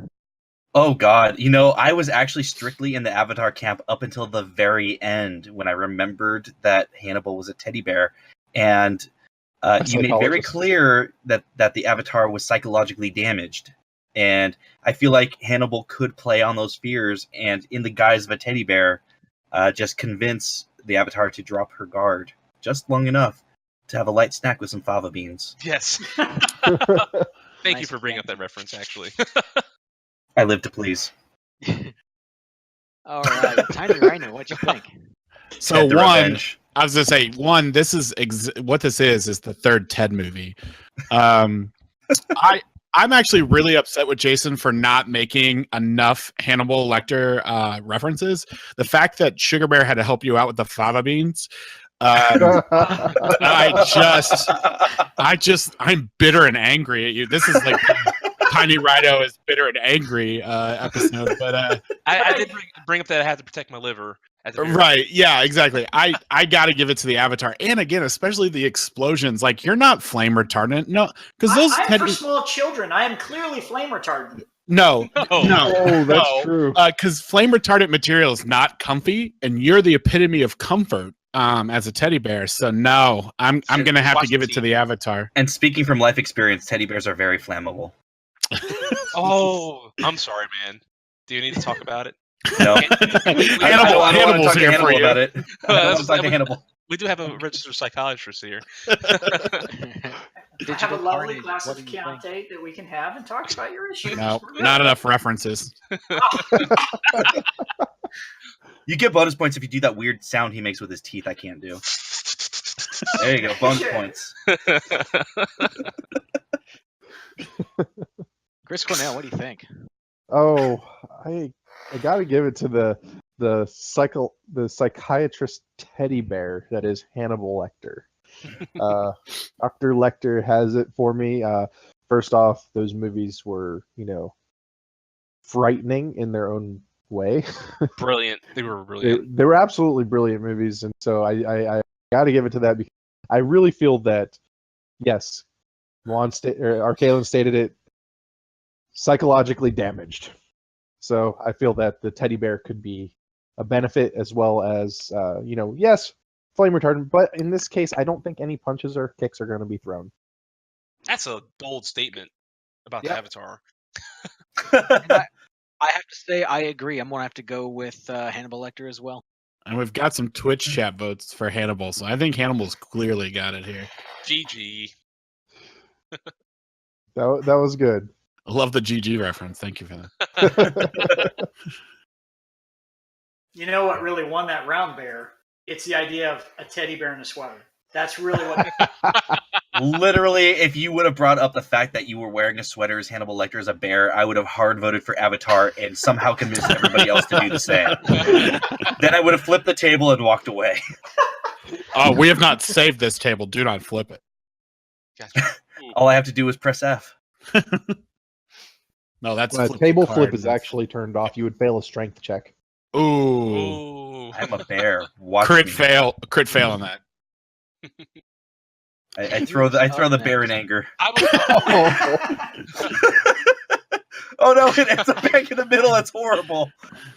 Oh God, I was actually strictly in the Avatar camp up until the very end when I remembered that Hannibal was a teddy bear, and you made very clear that the Avatar was psychologically damaged, and I feel like Hannibal could play on those fears and, in the guise of a teddy bear, just convince the Avatar to drop her guard just long enough to have a light snack with some fava beans. Yes. Thank you for bringing up that reference, actually. I live to please. All right, Tiny Rhino, what'd you think? So I was gonna say this is what this is the third Ted movie. I'm actually really upset with Jason for not making enough Hannibal Lecter references. The fact that Sugar Bear had to help you out with the fava beans. I'm bitter and angry at you. This is like Tiny Rhino is bitter and angry episode, but I did bring up that I had to protect my liver. Right? Yeah, exactly. I got to give it to the Avatar, and again, especially the explosions. Like, you're not flame retardant, no, because those. I'm for small children. I am clearly flame retardant. No. Oh, that's true. Because flame retardant material is not comfy, and you're the epitome of comfort. As a teddy bear, so no, I'm gonna have to give it to the Avatar. And speaking from life experience, teddy bears are very flammable. Oh, I'm sorry, man. Do you need to talk about it? No. Hannibal's here for you. About it. Hannibal. We do have a registered psychiatrist here. I have a lovely glass of Chianti that we can have and talk about your issues. No, not enough references. You get bonus points if you do that weird sound he makes with his teeth I can't do. There you go, bonus points. Chris Cornell, what do you think? Oh, I got to give it to the psychiatrist teddy bear that is Hannibal Lecter. Dr. Lecter has it for me. First off, those movies were, frightening in their own way. Brilliant. They were brilliant. They were absolutely brilliant movies, and so I got to give it to that because I really feel that, yes, Arcalen stated it, psychologically damaged. So I feel that the teddy bear could be a benefit as well as, yes, flame retardant, but in this case, I don't think any punches or kicks are going to be thrown. That's a bold statement about the Avatar. I have to say, I agree. I'm going to have to go with Hannibal Lecter as well. And we've got some Twitch chat votes for Hannibal, so I think Hannibal's clearly got it here. GG. That was good. I love the GG reference. Thank you for that. You know what really won that round, Bear? It's the idea of a teddy bear in a sweater. That's really what Literally, if you would have brought up the fact that you were wearing a sweater as Hannibal Lecter as a bear, I would have hard voted for Avatar and somehow convinced everybody else to do the same. Then I would have flipped the table and walked away. Oh, we have not saved this table. Do not flip it. Gotcha. All I have to do is press F. No, that's flip table the flip card. is actually turned off. You would fail a strength check. Ooh. Ooh. I'm a bear. Watch Crit me. fail. Crit fail on that. I throw the Up bear in next. anger. I Oh no! It ends up back in the middle. That's horrible.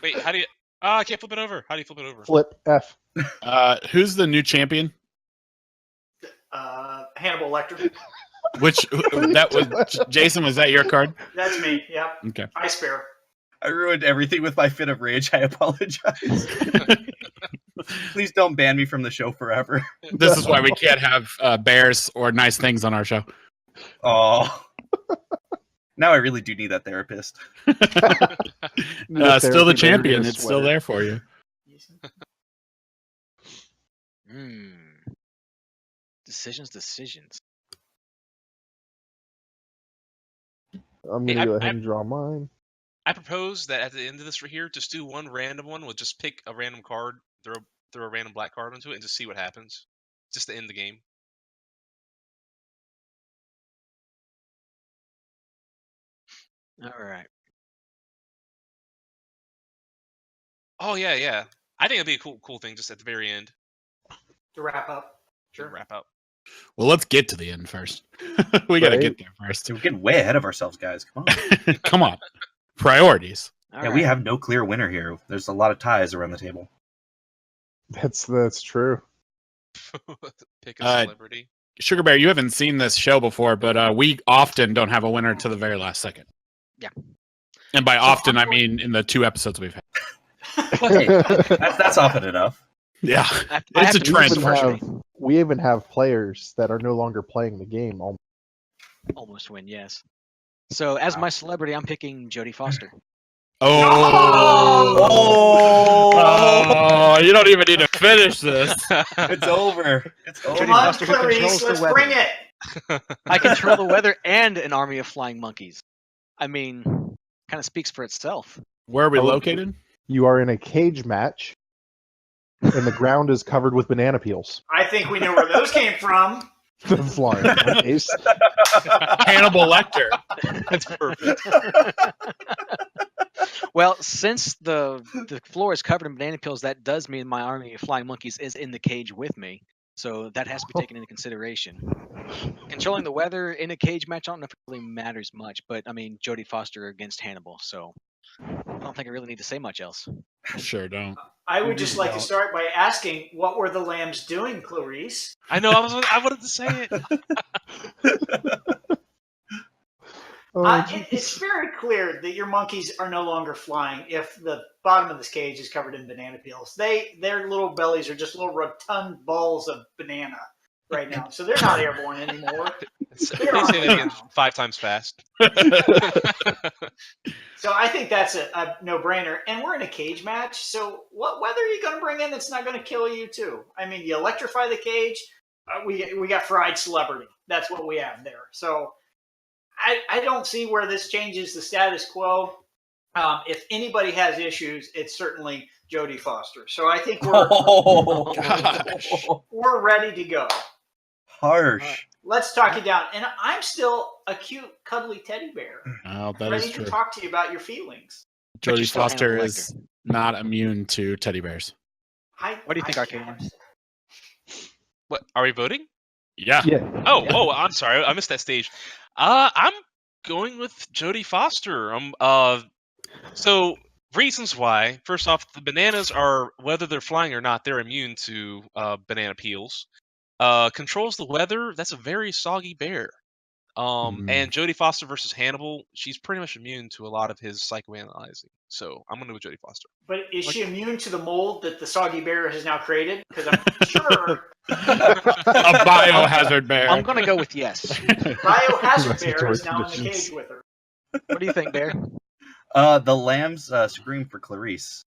wait, how do you? Oh, I can't flip it over. How do you flip it over? Flip F. Who's the new champion? Hannibal Lecter. Which that was Jason? Was that your card? That's me. Yeah. Okay. Ice Bear. I ruined everything with my fit of rage. I apologize. Please don't ban me from the show forever. This is why we can't have bears or nice things on our show. Oh. Now I really do need that therapist. Still the champion. It's still there for you. Decisions. I'm Hey, gonna go ahead and draw mine. I propose that at the end of this right here, just do one random one. We'll just pick a random card, throw a random black card into it, and just see what happens. Just to end the game. All right. Oh yeah. I think it'd be a cool thing just at the very end To wrap up. to Sure. wrap up. Well, let's get to the end first. We got to Right. get there first. We're getting way ahead of ourselves, guys. Come on. Come on. Priorities. All Yeah, we right. have no clear winner here. There's a lot of ties around the table. That's true. Pick a celebrity. Sugar Bear, you haven't seen this show before, but we often don't have a winner to the very last second. Yeah. And by So often, I'm I mean in the 2 episodes we've had. Hey, that's often enough. Yeah. I It's have a to trend. lose first. We even have players that are no longer playing the game. Almost win, yes. So as my celebrity, I'm picking Jodie Foster. Oh. Oh, You don't even need to finish this. it's over. It's over. Come on, Foster who controls Clarice, the let's weather. bring it. I control the weather and an army of flying monkeys. I mean, kind of speaks for itself. Where are we Oh. located? You are in a cage match, and the ground is covered with banana peels. I think we know where those came from. The flying monkeys. Hannibal Lecter. That's perfect. Well, since the floor is covered in banana peels, that does mean my army of flying monkeys is in the cage with me. So that has to be taken into consideration. Controlling the weather in a cage match, I don't know if it really matters much, but I mean, Jodie Foster against Hannibal, so I don't think I really need to say much else. Sure don't. I would You just like to don't. start by asking, what were the lambs doing, Clarice? I know. I wanted to say it. Oh, It's very clear that your monkeys are no longer flying if the bottom of this cage is covered in banana peels. Their little bellies are just little rotund balls of banana right now, so they're not airborne anymore. Please say that again 5 times fast. So I think that's a no-brainer. And we're in a cage match, so what weather are you going to bring in that's not going to kill you too? I mean, you electrify the cage. We got fried celebrity. That's what we have there. So I don't see where this changes the status quo. If anybody has issues, it's certainly Jodie Foster. So I think Oh, Gosh. we're ready to go. harsh. Let's talk it down. And I'm still a cute, cuddly teddy bear, Oh, that ready is to true. talk to you about your feelings. But you're Jodie still Foster Hannibal is not immune to teddy bears. What do you think, Arcade? What are we voting? Yeah. yeah. Oh, I'm sorry, I missed that stage. I'm going with Jodie Foster. So reasons why. First off, the bananas are, whether they're flying or not, they're immune to banana peels. Controls the weather. That's a very soggy bear. And Jodie Foster versus Hannibal, she's pretty much immune to a lot of his psychoanalyzing. So I'm gonna go with Jodie Foster. But is she immune to the mold that the soggy bear has now created? Because I'm sure A biohazard bear. I'm going to go with yes. Biohazard Bear is now in the Congratulations. cage with her. What do you think, Bear? The lambs scream for Clarice.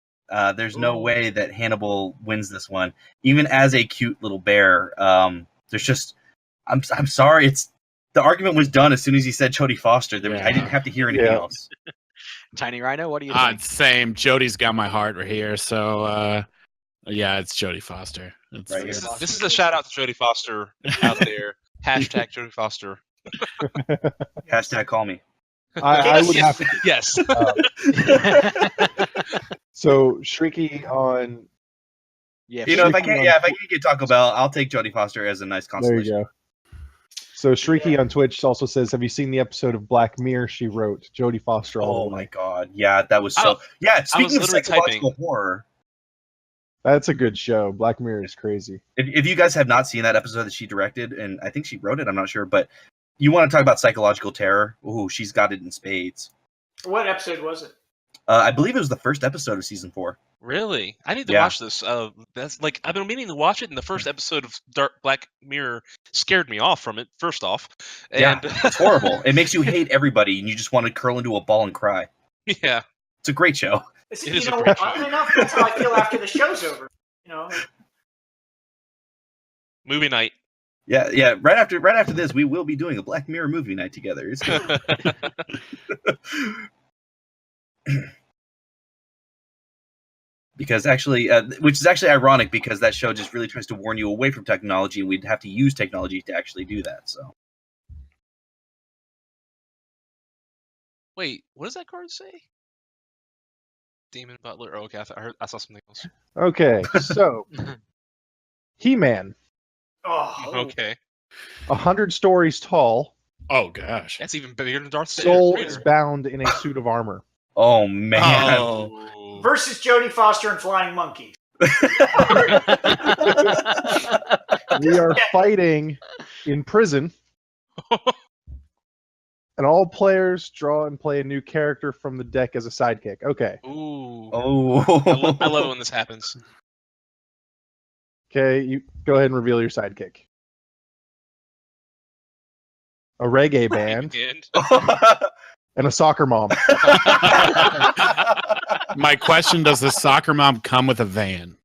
There's no Ooh. way that Hannibal wins this one, even as a cute little bear. There's just I'm sorry. The argument was done as soon as he said Jodie Foster. Yeah. I didn't have to hear anything Yeah. else. Tiny Rhino, what do you think? Same. Jody's got my heart right here. So yeah, it's Jodie Foster. Right. This is a shout out to Jodie Foster out there. Hashtag Jodie Foster. Hashtag call me. I would have to. Yes. So Shrieky on. Yeah, You know, if I Shrieky can't get Taco Bell, I'll take Jodie Foster as a nice There consolation. you go. So Shrieky on Twitch also says, "Have you seen the episode of Black Mirror?" She wrote Jodie Foster. All Oh the my way. god, yeah, that was so. Yeah, speaking of literally psychological horror, That's a good show. Black Mirror is crazy. if you guys have not seen that episode that she directed, and I think she wrote it, I'm not sure, but you want to talk about psychological terror? Ooh, she's got it in spades. What episode was it? I believe it was the first episode of season 4. Really? I need to Yeah. watch this. That's like I've been meaning to watch it, and the first episode of Black Mirror scared me off from it. First off, and It's horrible. It makes you hate everybody, and you just want to curl into a ball and cry. yeah, It's a great show. It's, It you is a know, great show. oddly enough, that's how I feel after the show's over. You know, movie night. Yeah. Right after this, we will be doing a Black Mirror movie night together. It's good. Because actually, which is actually ironic, because that show just really tries to warn you away from technology, and we'd have to use technology to actually do that. So Wait, what does that card say? Demon Butler. Oh, okay. I saw something else. Okay, so He-Man, oh, Okay, 100 stories tall, Oh gosh. that's even bigger than Darth soul Vader. is bound in a suit of armor. oh man, Oh. versus Jodie Foster and Flying Monkeys. We are fighting in prison, and all players draw and play a new character from the deck as a sidekick. Okay. Ooh. oh, I love it when this happens. Okay, you go ahead and reveal your sidekick. A reggae band And and a soccer mom. My question: does the soccer mom come with a van?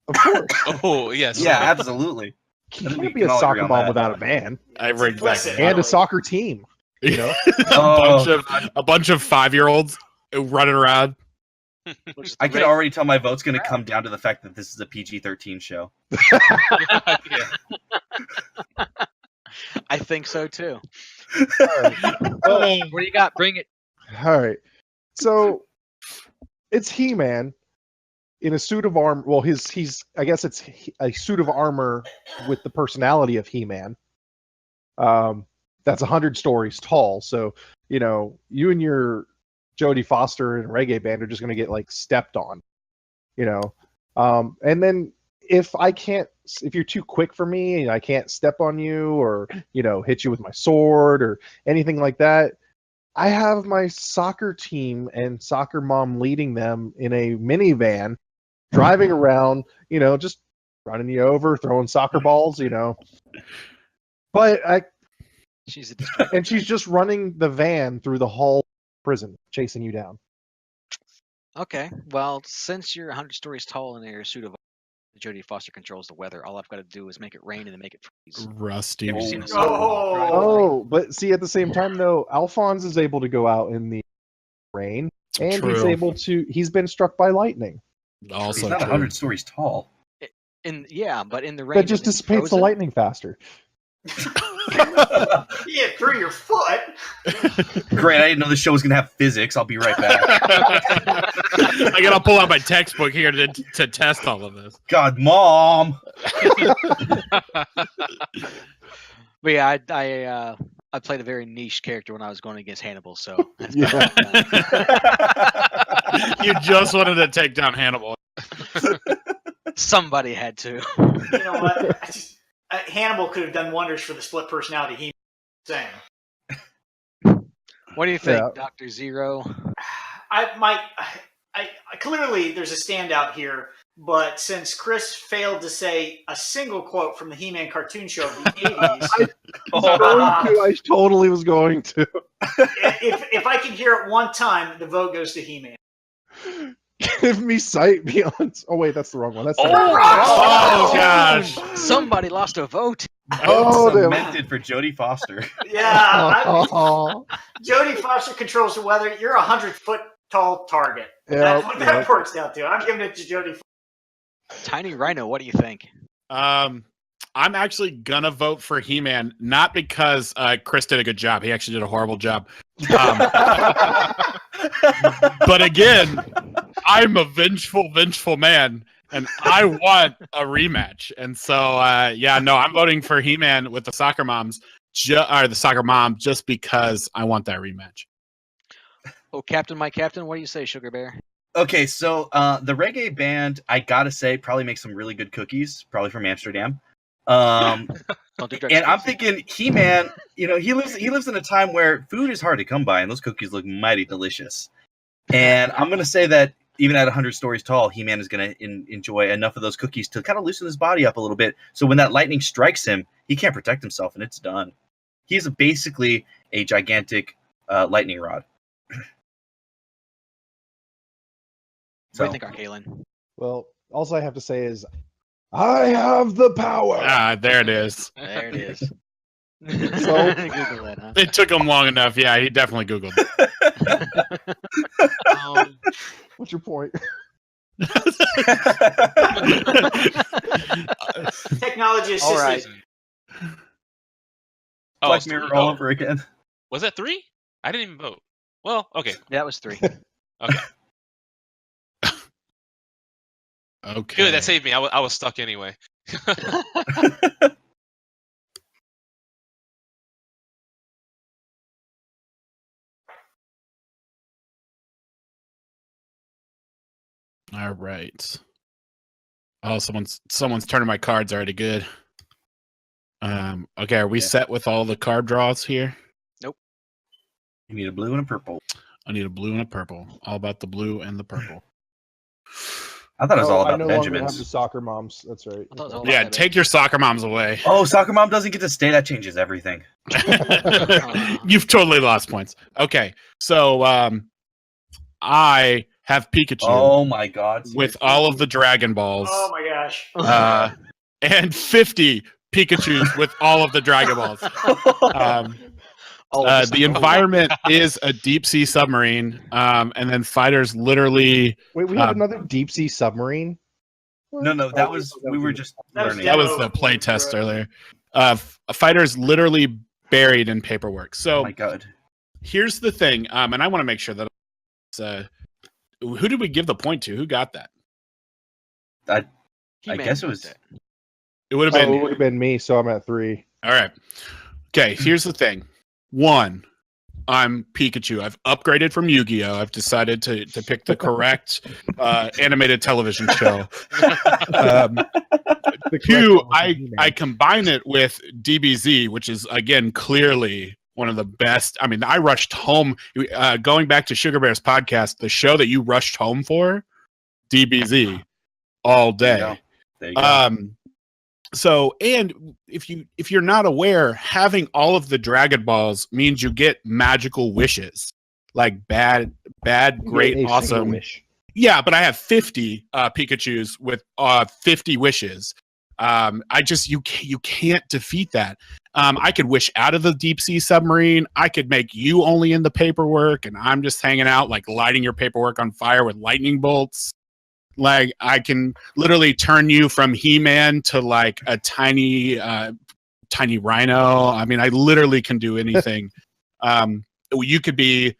Of course. oh yes, yeah, absolutely. You I think we can't be can a all agree soccer on mom that. without a band Exactly. implicit. and a soccer team. You know? a bunch of 5-year-olds running around. I can already tell my vote's going to come down to the fact that this is a PG-13 show. Yeah. I think so too. All What do you got? Bring it. right. So it's He-Man in a suit of armor. Well, he's I guess it's a suit of armor with the personality of He-Man. That's 100 stories tall. So, you know, you and your Jodie Foster and reggae band are just going to get like stepped on, you know. And then if you're too quick for me and I can't step on you or, you know, hit you with my sword or anything like that, I have my soccer team and soccer mom leading them in a minivan, driving around, you know, just running you over, throwing soccer balls, you know. But She's a distraction. and she's just running the van through the hall of prison, chasing you down. Okay. Well, since you're 100 stories tall and you're a suit of Jodie Foster controls the weather, all I've got to do is make it rain and then make it freeze. Rusty. Have you seen a Oh. soccer mom drive the rain? Oh, but see, at the same time, though, Alphonse is able to go out in the rain, and he's True. able to. He's been struck by lightning. Also He's not true. 100 stories tall. But in the rain. That just and it's dissipates the frozen. lightning faster. Yeah, through your foot. Great, I didn't know the show was going to have physics. I'll be right back. I gotta pull out my textbook here to test all of this. God, Mom! But yeah, I played a very niche character when I was going against Hannibal, so that's Yeah. You just wanted to take down Hannibal. somebody had to. You know what? Hannibal could have done wonders for the split personality. He saying. What do you think, Yeah. Dr. Zero? I clearly there's a standout here, but since Chris failed to say a single quote from the He-Man cartoon show of the 80s, I totally was going to. if I can hear it one time, the vote goes to He-Man. Give me sight beyond. Oh wait, that's the wrong one. That's Oh, the wrong one. Oh, gosh. Somebody lost a vote. Oh, damn. Cemented for Jodie Foster. Yeah, Oh, Jodie Foster controls the weather. You're a 100-foot tall target. That's what that works down to. I'm giving it to Jodie. Tiny Rhino, what do you think? I'm actually gonna vote for He-Man, not because Chris did a good job. He actually did a horrible job. But again, I'm a vengeful man, and I want a rematch. And so, I'm voting for He-Man with the soccer moms, or the soccer mom, just because I want that rematch. Oh, Captain, my Captain, what do you say, Sugar Bear? Okay, so the reggae band, I gotta say, probably makes some really good cookies, probably from Amsterdam. Don't do drugs, And I'm kids. thinking He-Man, he lives in a time where food is hard to come by, and those cookies look mighty delicious. And I'm gonna say that even at 100 stories tall, He-Man is gonna enjoy enough of those cookies to kind of loosen his body up a little bit. So when that lightning strikes him, he can't protect himself, and it's done. He's basically a gigantic lightning rod. What do you think, Arcalen? well, all I have to say is, I have the power. There it is. There it is. So- Google it, huh? It took him long enough. Yeah, he definitely Googled it. What's your point? Technology assisted. All right. Oh, Black it's Mirror three. all Oh, over again. was that 3? I didn't even vote. Well, okay. That was 3. Okay. Good, that saved me. I was stuck anyway. All right. Oh, someone's turning my cards already. Good. Okay, are we set with all the card draws here? You need a blue and a purple. I need a blue and a purple. All about the blue and the purple. I thought it was all I about no longer have the Benjamins. soccer moms. That's right. I thought it was all Yeah, about take your soccer moms away. Oh, soccer mom doesn't get to stay. That changes everything. You've totally lost points. Okay, so I have Pikachu Oh my god! with all of the Dragon Balls, Oh my gosh. and 50 Pikachus with all of the Dragon Balls. The environment is a deep sea submarine, and then fighters lightly. Wait, we have another deep sea submarine? No, that was we were just That was learning. That was the play test earlier. Fighters literally buried in paperwork. Oh So my god! here's the thing, and I want to make sure that who did we give the point to? Who got that? I guess it was. It would have Oh, been it would have been me, so I'm at 3. all right. Okay, here's the thing. 1, I'm Pikachu. I've upgraded from Yu-Gi-Oh. I've decided to pick the correct animated television show. 2, I combine it with DBZ, which is again clearly one of the best. I mean, I rushed home. Going back to Sugar Bear's podcast, the show that you rushed home for, DBZ, all day. There you go. So, and if you're not aware, having all of the Dragon Balls means you get magical wishes, like bad, great, awesome. Wish. Yeah, but I have 50 Pikachus with 50 wishes. You can't defeat that. I could wish out of the deep sea submarine. I could make you only in the paperwork, and I'm just hanging out, like lighting your paperwork on fire with lightning bolts. Like I can literally turn you from He-Man to like a tiny rhino. I mean, I literally can do anything. You could be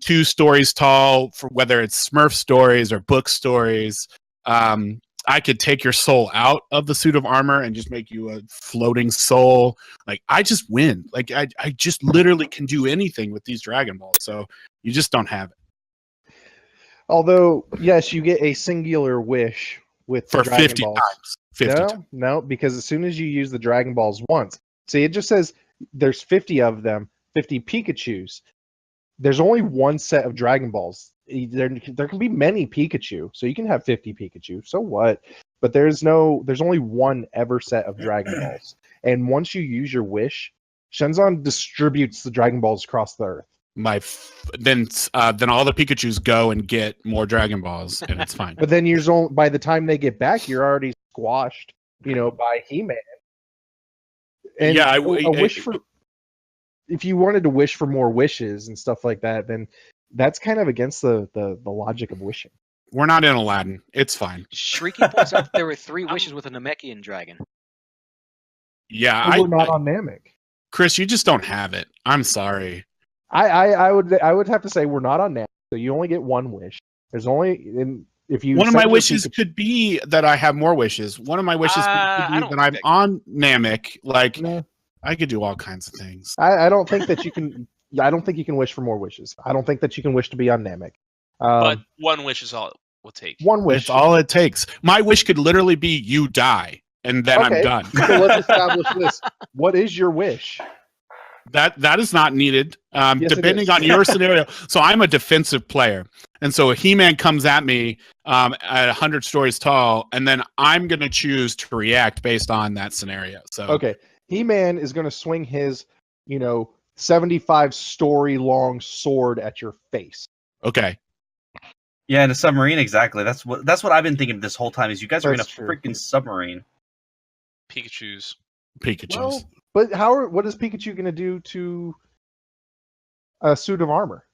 2 stories tall, for whether it's Smurf stories or book stories. I could take your soul out of the suit of armor and just make you a floating soul. Like I just win. Like I just literally can do anything with these Dragon Balls. So you just don't have it. Although, yes, you get a singular wish with For the Dragon 50 Balls. times. 50 times. No, because as soon as you use the Dragon Balls once, see, it just says there's 50 of them, 50 Pikachus. There's only one set of Dragon Balls. There can be many Pikachu, so you can have 50 Pikachu. So what? But there's only one ever set of Dragon Balls. And once you use your wish, Shenzon distributes the Dragon Balls across the Earth. then all the Pikachus go and get more Dragon Balls, and it's fine. But then by the time they get back, you're already squashed, by He-Man. And Yeah, a wish for, if you wanted to wish for more wishes and stuff like that, then that's kind of against the logic of wishing. We're not in Aladdin. It's fine. Shrieky points out that there were 3 wishes with a Namekian dragon. Yeah, We're not on Namek. Chris, you just don't have it. I'm sorry. I would have to say we're not on Namek, so you only get 1 wish. There's only if you One of my send your wishes Pikachu- could be that I have more wishes. One of my wishes could I be don't that I'm think- on Namek. Like No. I could do all kinds of things. I don't think that you can. I don't think you can wish for more wishes. I don't think that you can wish to be on Namek. But 1 wish is all it will take. 1 wish. It's all it takes. My wish could literally be you die, and then I'm Okay. done. So let's establish this. What is your wish? That is not needed. Yes, it Depending is. on your scenario. So I'm a defensive player, and so a He-Man comes at me at 100 stories tall, and then I'm gonna choose to react based on that scenario. So Okay, He-Man is going to swing his, 75-story long sword at your face. okay. Yeah, in a submarine, exactly. That's what I've been thinking this whole time. Is you guys are in a That's true. freaking submarine. Pikachu's. Pikachu's. Well, but what is Pikachu going to do to a suit of armor?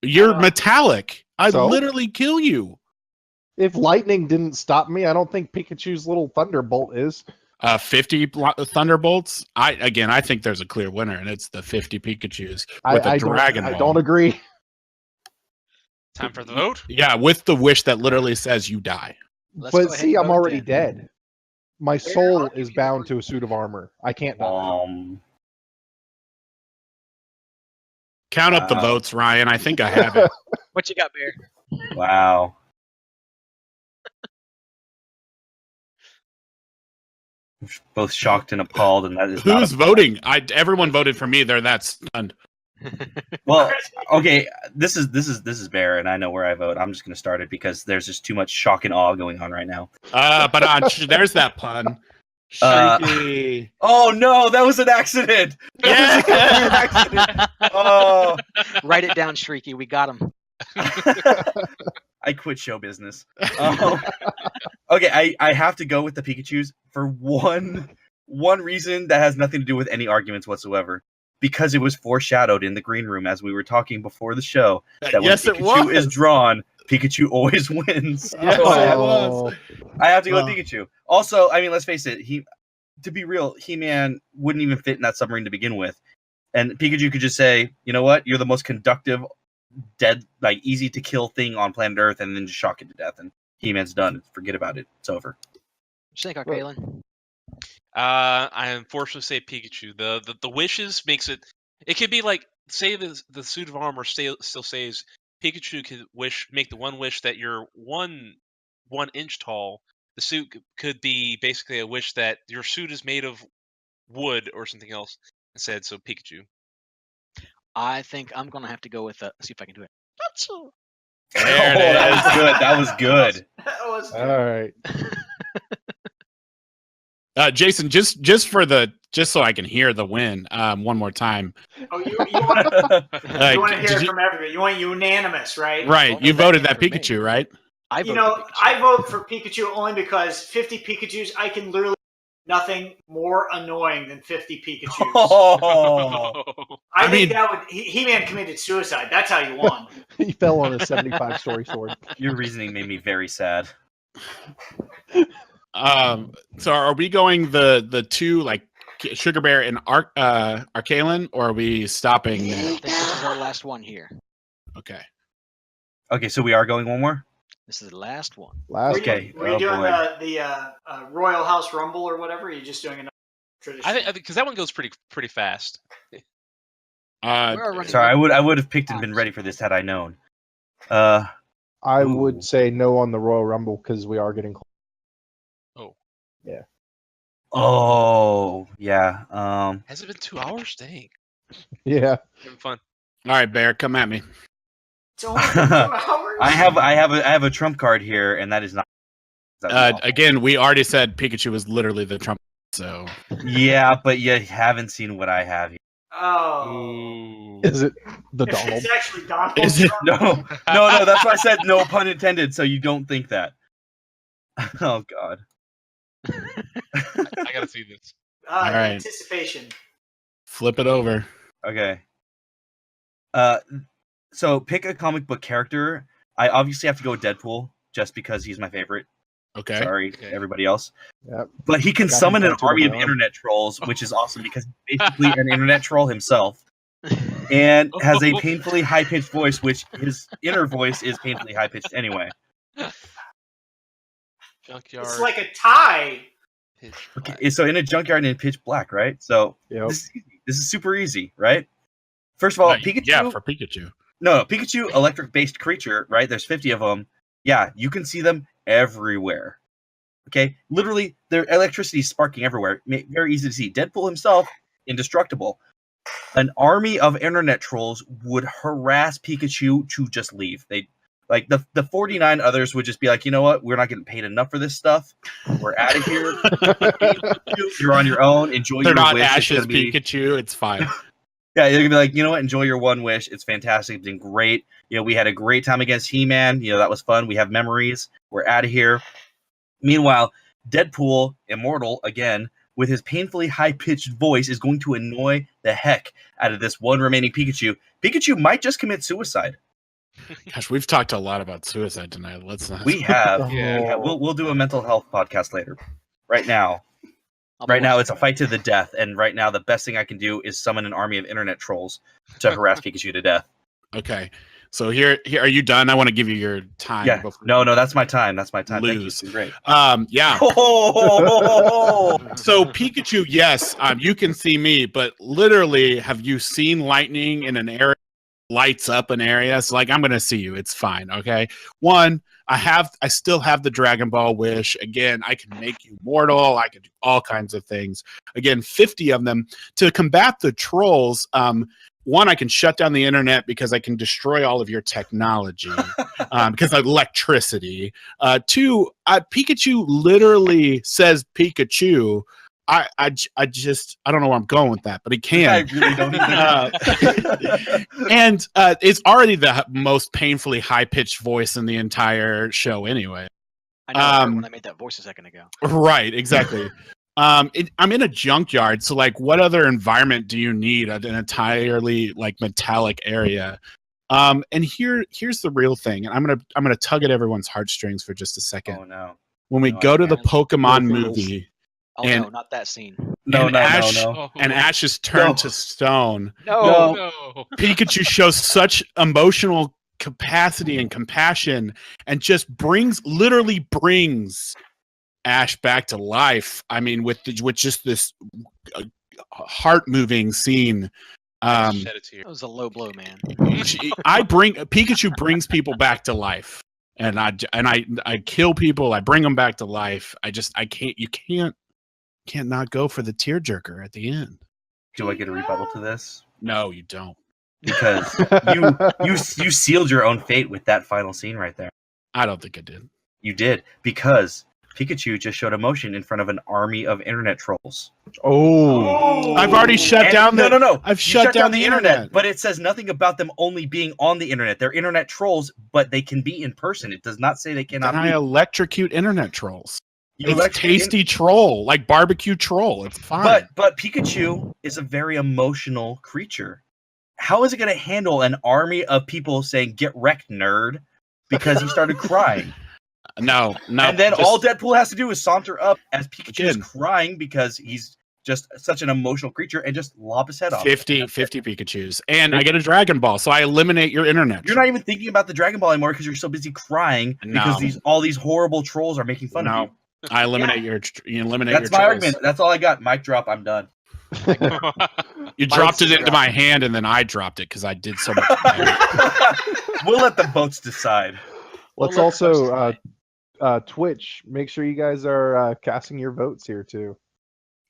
You're metallic. I'd So? literally kill you. If lightning didn't stop me, I don't think Pikachu's little thunderbolt is. 50 Thunderbolts. I think there's a clear winner, and it's the 50 Pikachus with I a Dragon don't, Ball. I don't agree. Time for the vote. Yeah, with the wish that literally says you die. Let's go But ahead see, and I'm vote already then. dead. My soul is bound to a suit of armor. I can't die. Count up the Wow. votes, Ryan. I think I have it. What you got, Bear? Wow. Both shocked and appalled, and that is not Who's voting? Everyone voted for me. They're that stunned. well. Okay, this is Bear, and I know where I vote. I'm just going to start it because there's just too much shock and awe going on right now. But there's that pun. Uh, Shrieky. Oh no, that was an accident. Yeah. That was a complete accident. Oh. Write it down, Shrieky. We got him. I quit show business. Okay, I have to go with the Pikachus for one reason that has nothing to do with any arguments whatsoever. Because it was foreshadowed in the green room as we were talking before the show that when Yes, it Pikachu was. is drawn, Pikachu always wins. Yes, So it was. I have to go with Oh. Pikachu. Also, I mean, let's face it. To be real, He-Man wouldn't even fit in that submarine to begin with, and Pikachu could just say, "You know what? You're the most conductive, dead, like easy to kill thing on planet Earth," and then just shock it to death, and He-Man's done. Forget about it. It's over. What you think, Arcalen? I unfortunately say Pikachu. The wishes makes it. It could be like, say the suit of armor still says Pikachu could make the one wish that you're 1 inch tall. The suit could be basically a wish that your suit is made of wood or something else instead. So Pikachu. I think I'm gonna have to go with. See if I can do it. There it That is. was good. That was good. That was All right. Jason, just so I can hear the win one more time. Oh, you want Like, you want to hear did it you- from everybody. You want unanimous, right? Right, Only you that voted came that from me. Pikachu, right? I You voted know, Pikachu. I vote for Pikachu only because 50 Pikachus, I can literally nothing more annoying than 50 Pikachus. Oh. I think mean- that would He-Man committed suicide. That's how you won. He fell on a 75-story sword. Your reasoning made me very sad. So are we going the two, like Sugar Bear and Arcalen, or are we stopping I there? think this is our last one here. Okay. Okay, so we are going one more. This is the last one. Last Okay. Were you Oh, doing boy. the Royal House Rumble or whatever? Or are you just doing another tradition? I think because that one goes pretty fast. Uh, We're running Sorry, late. I would have picked and been ready for this had I known. I Ooh. would say no on the Royal Rumble because we are getting close. Oh, yeah. Has it been 2 hours? Dang, Yeah. having fun. all right, Bear, come at me. It's only been 2 hours. I have a trump card here, and that is not. Again, we already said Pikachu was literally the Trump. So Yeah, but you haven't seen what I have here. Oh. Ooh. Is it the If Donald? it's actually Donald Is it- Trump. No. That's why I said no pun intended, so you don't think that. Oh God. I gotta see this. All right. Anticipation. Flip it over. Okay. So pick a comic book character. I obviously have to go with Deadpool just because he's my favorite. Okay. Sorry, Okay. everybody else. Yep. But he can Got him summon an tattooed on army my of arm. internet trolls, which is awesome because he's basically an internet troll himself, and has a painfully high pitched voice, which his inner voice is painfully high pitched anyway. Junkyard. It's like a tie. pitch Okay, black. so in a junkyard in pitch black, right? So Yep. this is easy. This is super easy, right? First of all, Pikachu. Yeah, for Pikachu. No, Pikachu, electric-based creature, right? There's 50 of them. Yeah, you can see them everywhere. Okay, literally, their electricity is sparking everywhere. Very easy to see. Deadpool himself, indestructible. An army of internet trolls would harass Pikachu to just leave. They like the 49 others would just be like, you know what? We're not getting paid enough for this stuff. We're out of here. You're on your own. Enjoy They're your not wish. It's Ash's gonna be- Pikachu. It's fine. Yeah, you're gonna be like, you know what? Enjoy your one wish. It's fantastic. It's been great. You know, we had a great time against He-Man. You know, that was fun. We have memories. We're out of here. Meanwhile, Deadpool, immortal again, with his painfully high-pitched voice, is going to annoy the heck out of this one remaining Pikachu. Pikachu might just commit suicide. Gosh, we've talked a lot about suicide tonight. Let's not. We have. Yeah. We have. We'll do a mental health podcast later. Right now, I'll be right now watching it's a that. fight to the death, and right now the best thing I can do is summon an army of internet trolls to harass Pikachu to death. Okay. So here, are you done? I want to give you your time. Yeah. before No, you that's my time. That's my time. Thank you. lose. It's been great. Yeah. Oh, So Pikachu, yes, you can see me, but literally, have you seen lightning in an area? Lights up an area? So like, I'm gonna see you. It's fine. Okay. One, I still have the Dragon Ball wish. Again, I can make you mortal. I can do all kinds of things. Again, 50 of them to combat the trolls. One, I can shut down the internet because I can destroy all of your technology because of electricity. Two, Pikachu literally says Pikachu. I don't know where I'm going with that, but he I can. really don't either. And it's already the most painfully high-pitched voice in the entire show anyway. I know I heard when I made that voice a second ago. Right, exactly. I'm in a junkyard, so like, what other environment do you need? An entirely like metallic area. And here's the real thing, and I'm gonna tug at everyone's heartstrings for just a second. Oh no. When we No, go I to the can't. Pokemon No, movie, Oh And- no, not that scene. No, and no, Ash, no, no. and Ash is turned No. to stone. No. No. Pikachu shows such emotional capacity and compassion, and just literally brings Ash back to life. I mean, with just this heart moving scene. Shed a tear. That was a low blow, man. Pikachu brings people back to life, and I kill people. I bring them back to life. You can't not go for the tearjerker at the end. Do I get a rebuttal to this? No, you don't. Because you sealed your own fate with that final scene right there. I don't think I did. You did, because Pikachu just showed emotion in front of an army of internet trolls. Oh. I've already shut down the. No. I've You shut down the internet. but it says nothing about them only being on the internet. They're internet trolls, but they can be in person. It does not say they cannot Then I be. electrocute internet trolls. You It's electrocute- tasty troll, like barbecue troll. It's fine. But Pikachu is a very emotional creature. How is it going to handle an army of people saying "Get wrecked, nerd"? Because he started crying, no. and then all Deadpool has to do is saunter up as Pikachu is Again. crying because he's just such an emotional creature and just lob his head off. 50 Pikachus, and I get a Dragon Ball, so I eliminate your internet. You're not even thinking about the Dragon Ball anymore because you're so busy crying because No. all these horrible trolls are making fun of No. you. I eliminate your. You eliminate That's your my trolls. argument. That's all I got. Mic drop. I'm done. You dropped it Mike's into my hand, and then I dropped it because I did so much. We'll let the votes decide. Let's Well, also Twitch. Make sure you guys are casting your votes here too.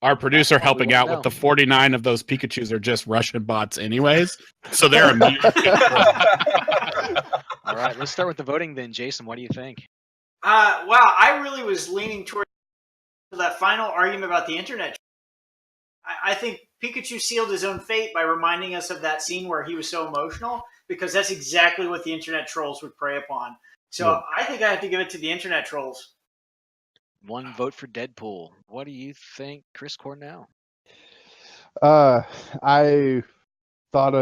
Our producer That's all we helping wanna out know. with the 49 of those Pikachus are just Russian bots, anyways. So they're immune. All right, let's start with the voting then. Jason, what do you think? Wow, I really was leaning towards that final argument about the internet. I think Pikachu sealed his own fate by reminding us of that scene where he was so emotional, because that's exactly what the internet trolls would prey upon. So Yeah. I think I have to give it to the internet trolls. One vote for Deadpool. What do you think, Chris Cornell? I thought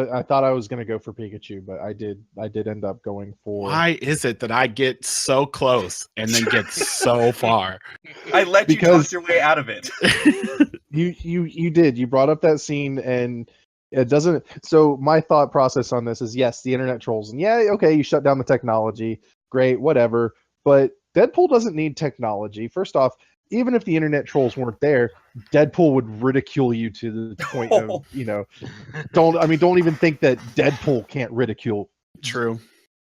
I was gonna go for Pikachu, but I did end up going for. Why is it that I get so close and then get so far? I let you Because- talk your way out of it. You did. You brought up that scene, and it doesn't. So my thought process on this is yes, the internet trolls, and yeah, okay, you shut down the technology, great, whatever. But Deadpool doesn't need technology. First off, even if the internet trolls weren't there, Deadpool would ridicule you to the point of don't even think that Deadpool can't ridicule. True.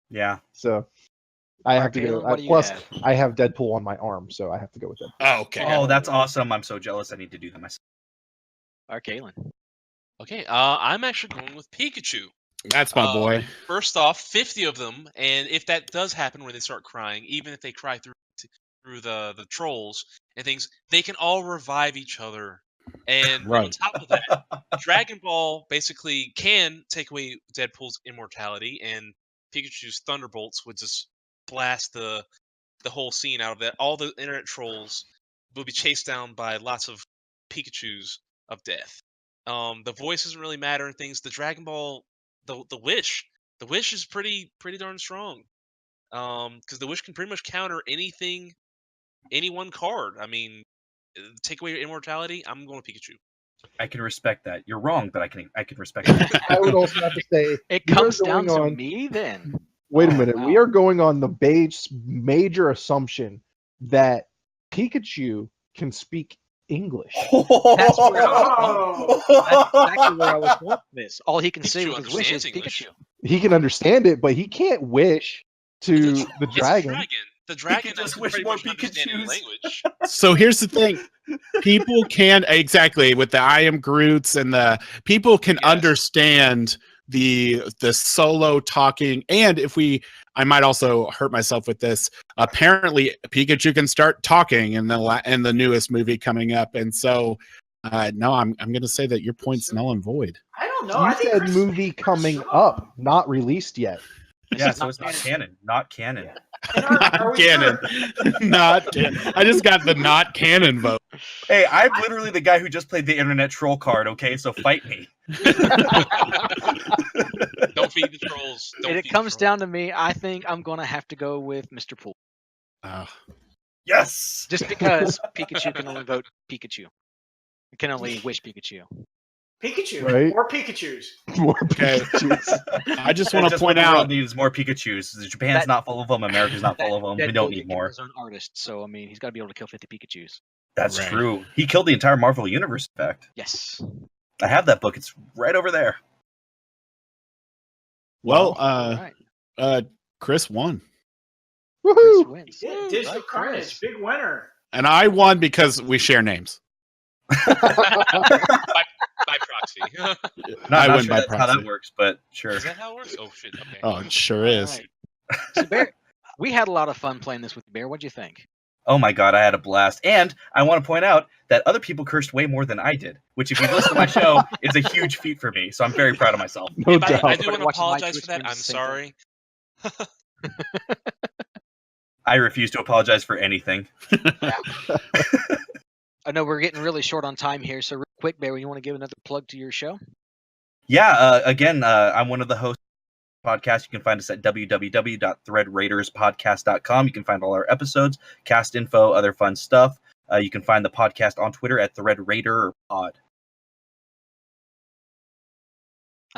Yeah. So I have to Galen, go. what do you Plus, have? I have Deadpool on my arm, so I have to go with that. Oh, okay. Oh, that's awesome. I'm so jealous. I need to do that myself. Galen. Okay, I'm actually going with Pikachu. That's my boy. First off, 50 of them, and if that does happen where they start crying, even if they cry through the trolls and things, they can all revive each other. And on Right. top of that, Dragon Ball basically can take away Deadpool's immortality, and Pikachu's Thunderbolts would just blast the whole scene out of that. All the internet trolls will be chased down by lots of Pikachus of death. The voice doesn't really matter and things. The Dragon Ball, the wish is pretty darn strong. Because the wish can pretty much counter anything, any one card. I mean, take away your immortality. I'm going with Pikachu. I can respect that. You're wrong, but I can respect that. I would also have to say It we are comes down going to on- me then. Wait a Oh, minute. wow. We are going on the major assumption that Pikachu can speak English. That's where Oh. That's exactly where I was going with this. All he can say Pikachu with his wish is understands English. Pikachu. He can understand it, but he can't wish to It's the a dragon. The dragon just doesn't wish pretty more much understand any Pikachus. language. So here's the thing. People can exactly with the I am Groots and the people can Yes. understand the solo talking, and I might also hurt myself with this. Apparently Pikachu can start talking in the newest movie coming up, and so no, I'm going to say that your point's null and void. I don't know. I You think said Chris- movie coming up, not released yet. Yeah, so it's not canon. Not canon. And are Not we canon. Not canon. I just got the not canon vote. Hey, I'm literally the guy who just played the internet troll card, okay? So fight me. Don't feed the trolls. Don't And it feed the comes trolls. down to me. I think I'm going to have to go with Mr. Poole. Yes. Just because Pikachu can only vote Pikachu. It can only wish Pikachu. Pikachu Right. or Pikachu's? More Okay. Pikachus. I just want to Just point what the world out needs more Pikachu's. Japan's That- not full of them. America's not full of them. We don't Deadpool need became more. his own artist, so I mean, he's got to be able to kill 50 Pikachu's. That's Right. true. He killed the entire Marvel universe. In fact, Yes. I have that book. It's right over there. well All right. Chris won. Chris Woohoo! wins. Yeah, Woo, Digital right, Carnage, Chris. big winner. And I won because we share names. By proxy. Not win sure by that's how that proxy. works, but sure. Is that how it works? Oh shit. Okay. Oh, it sure All is. right. So Bear, we had a lot of fun playing this with Bear. What'd you think? Oh my god, I had a blast. And I want to point out that other people cursed way more than I did, which if you listen to my show, is a huge feat for me. So I'm very proud of myself. No If I doubt. do Everybody want to watching my apologize Twitch for that. streams I'm the same sorry. I refuse to apologize for anything. I know we're getting really short on time here, so real quick, Bear, you want to give another plug to your show? Yeah, again, I'm one of the hosts of the podcast. You can find us at www.threadraiderspodcast.com. You can find all our episodes, cast info, other fun stuff. You can find the podcast on Twitter at ThreadRaiderPod.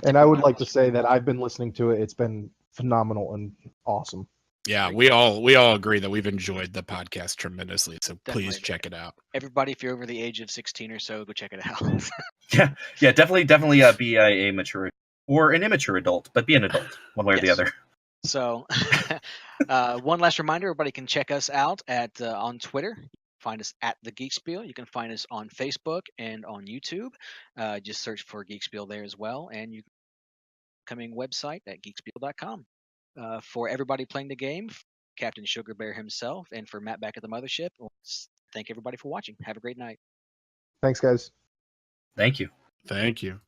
And I would like to say that I've been listening to it. It's been phenomenal and awesome. Yeah, we all agree that we've enjoyed the podcast tremendously. So please Definitely. check it out. Everybody, if you're over the age of 16 or so, go check it out. Yeah, definitely be a mature or an immature adult, but be an adult one way or the Yes. other. So, one last reminder: everybody can check us out at on Twitter. Find us at the Geekspiel. You can find us on Facebook and on YouTube. Just search for Geekspiel there as well, and you coming website at geekspiel.com. For everybody playing the game, Captain Sugar Bear himself, and for Matt back at the mothership, thank everybody for watching. Have a great night. Thanks, guys. Thank you. Thank you.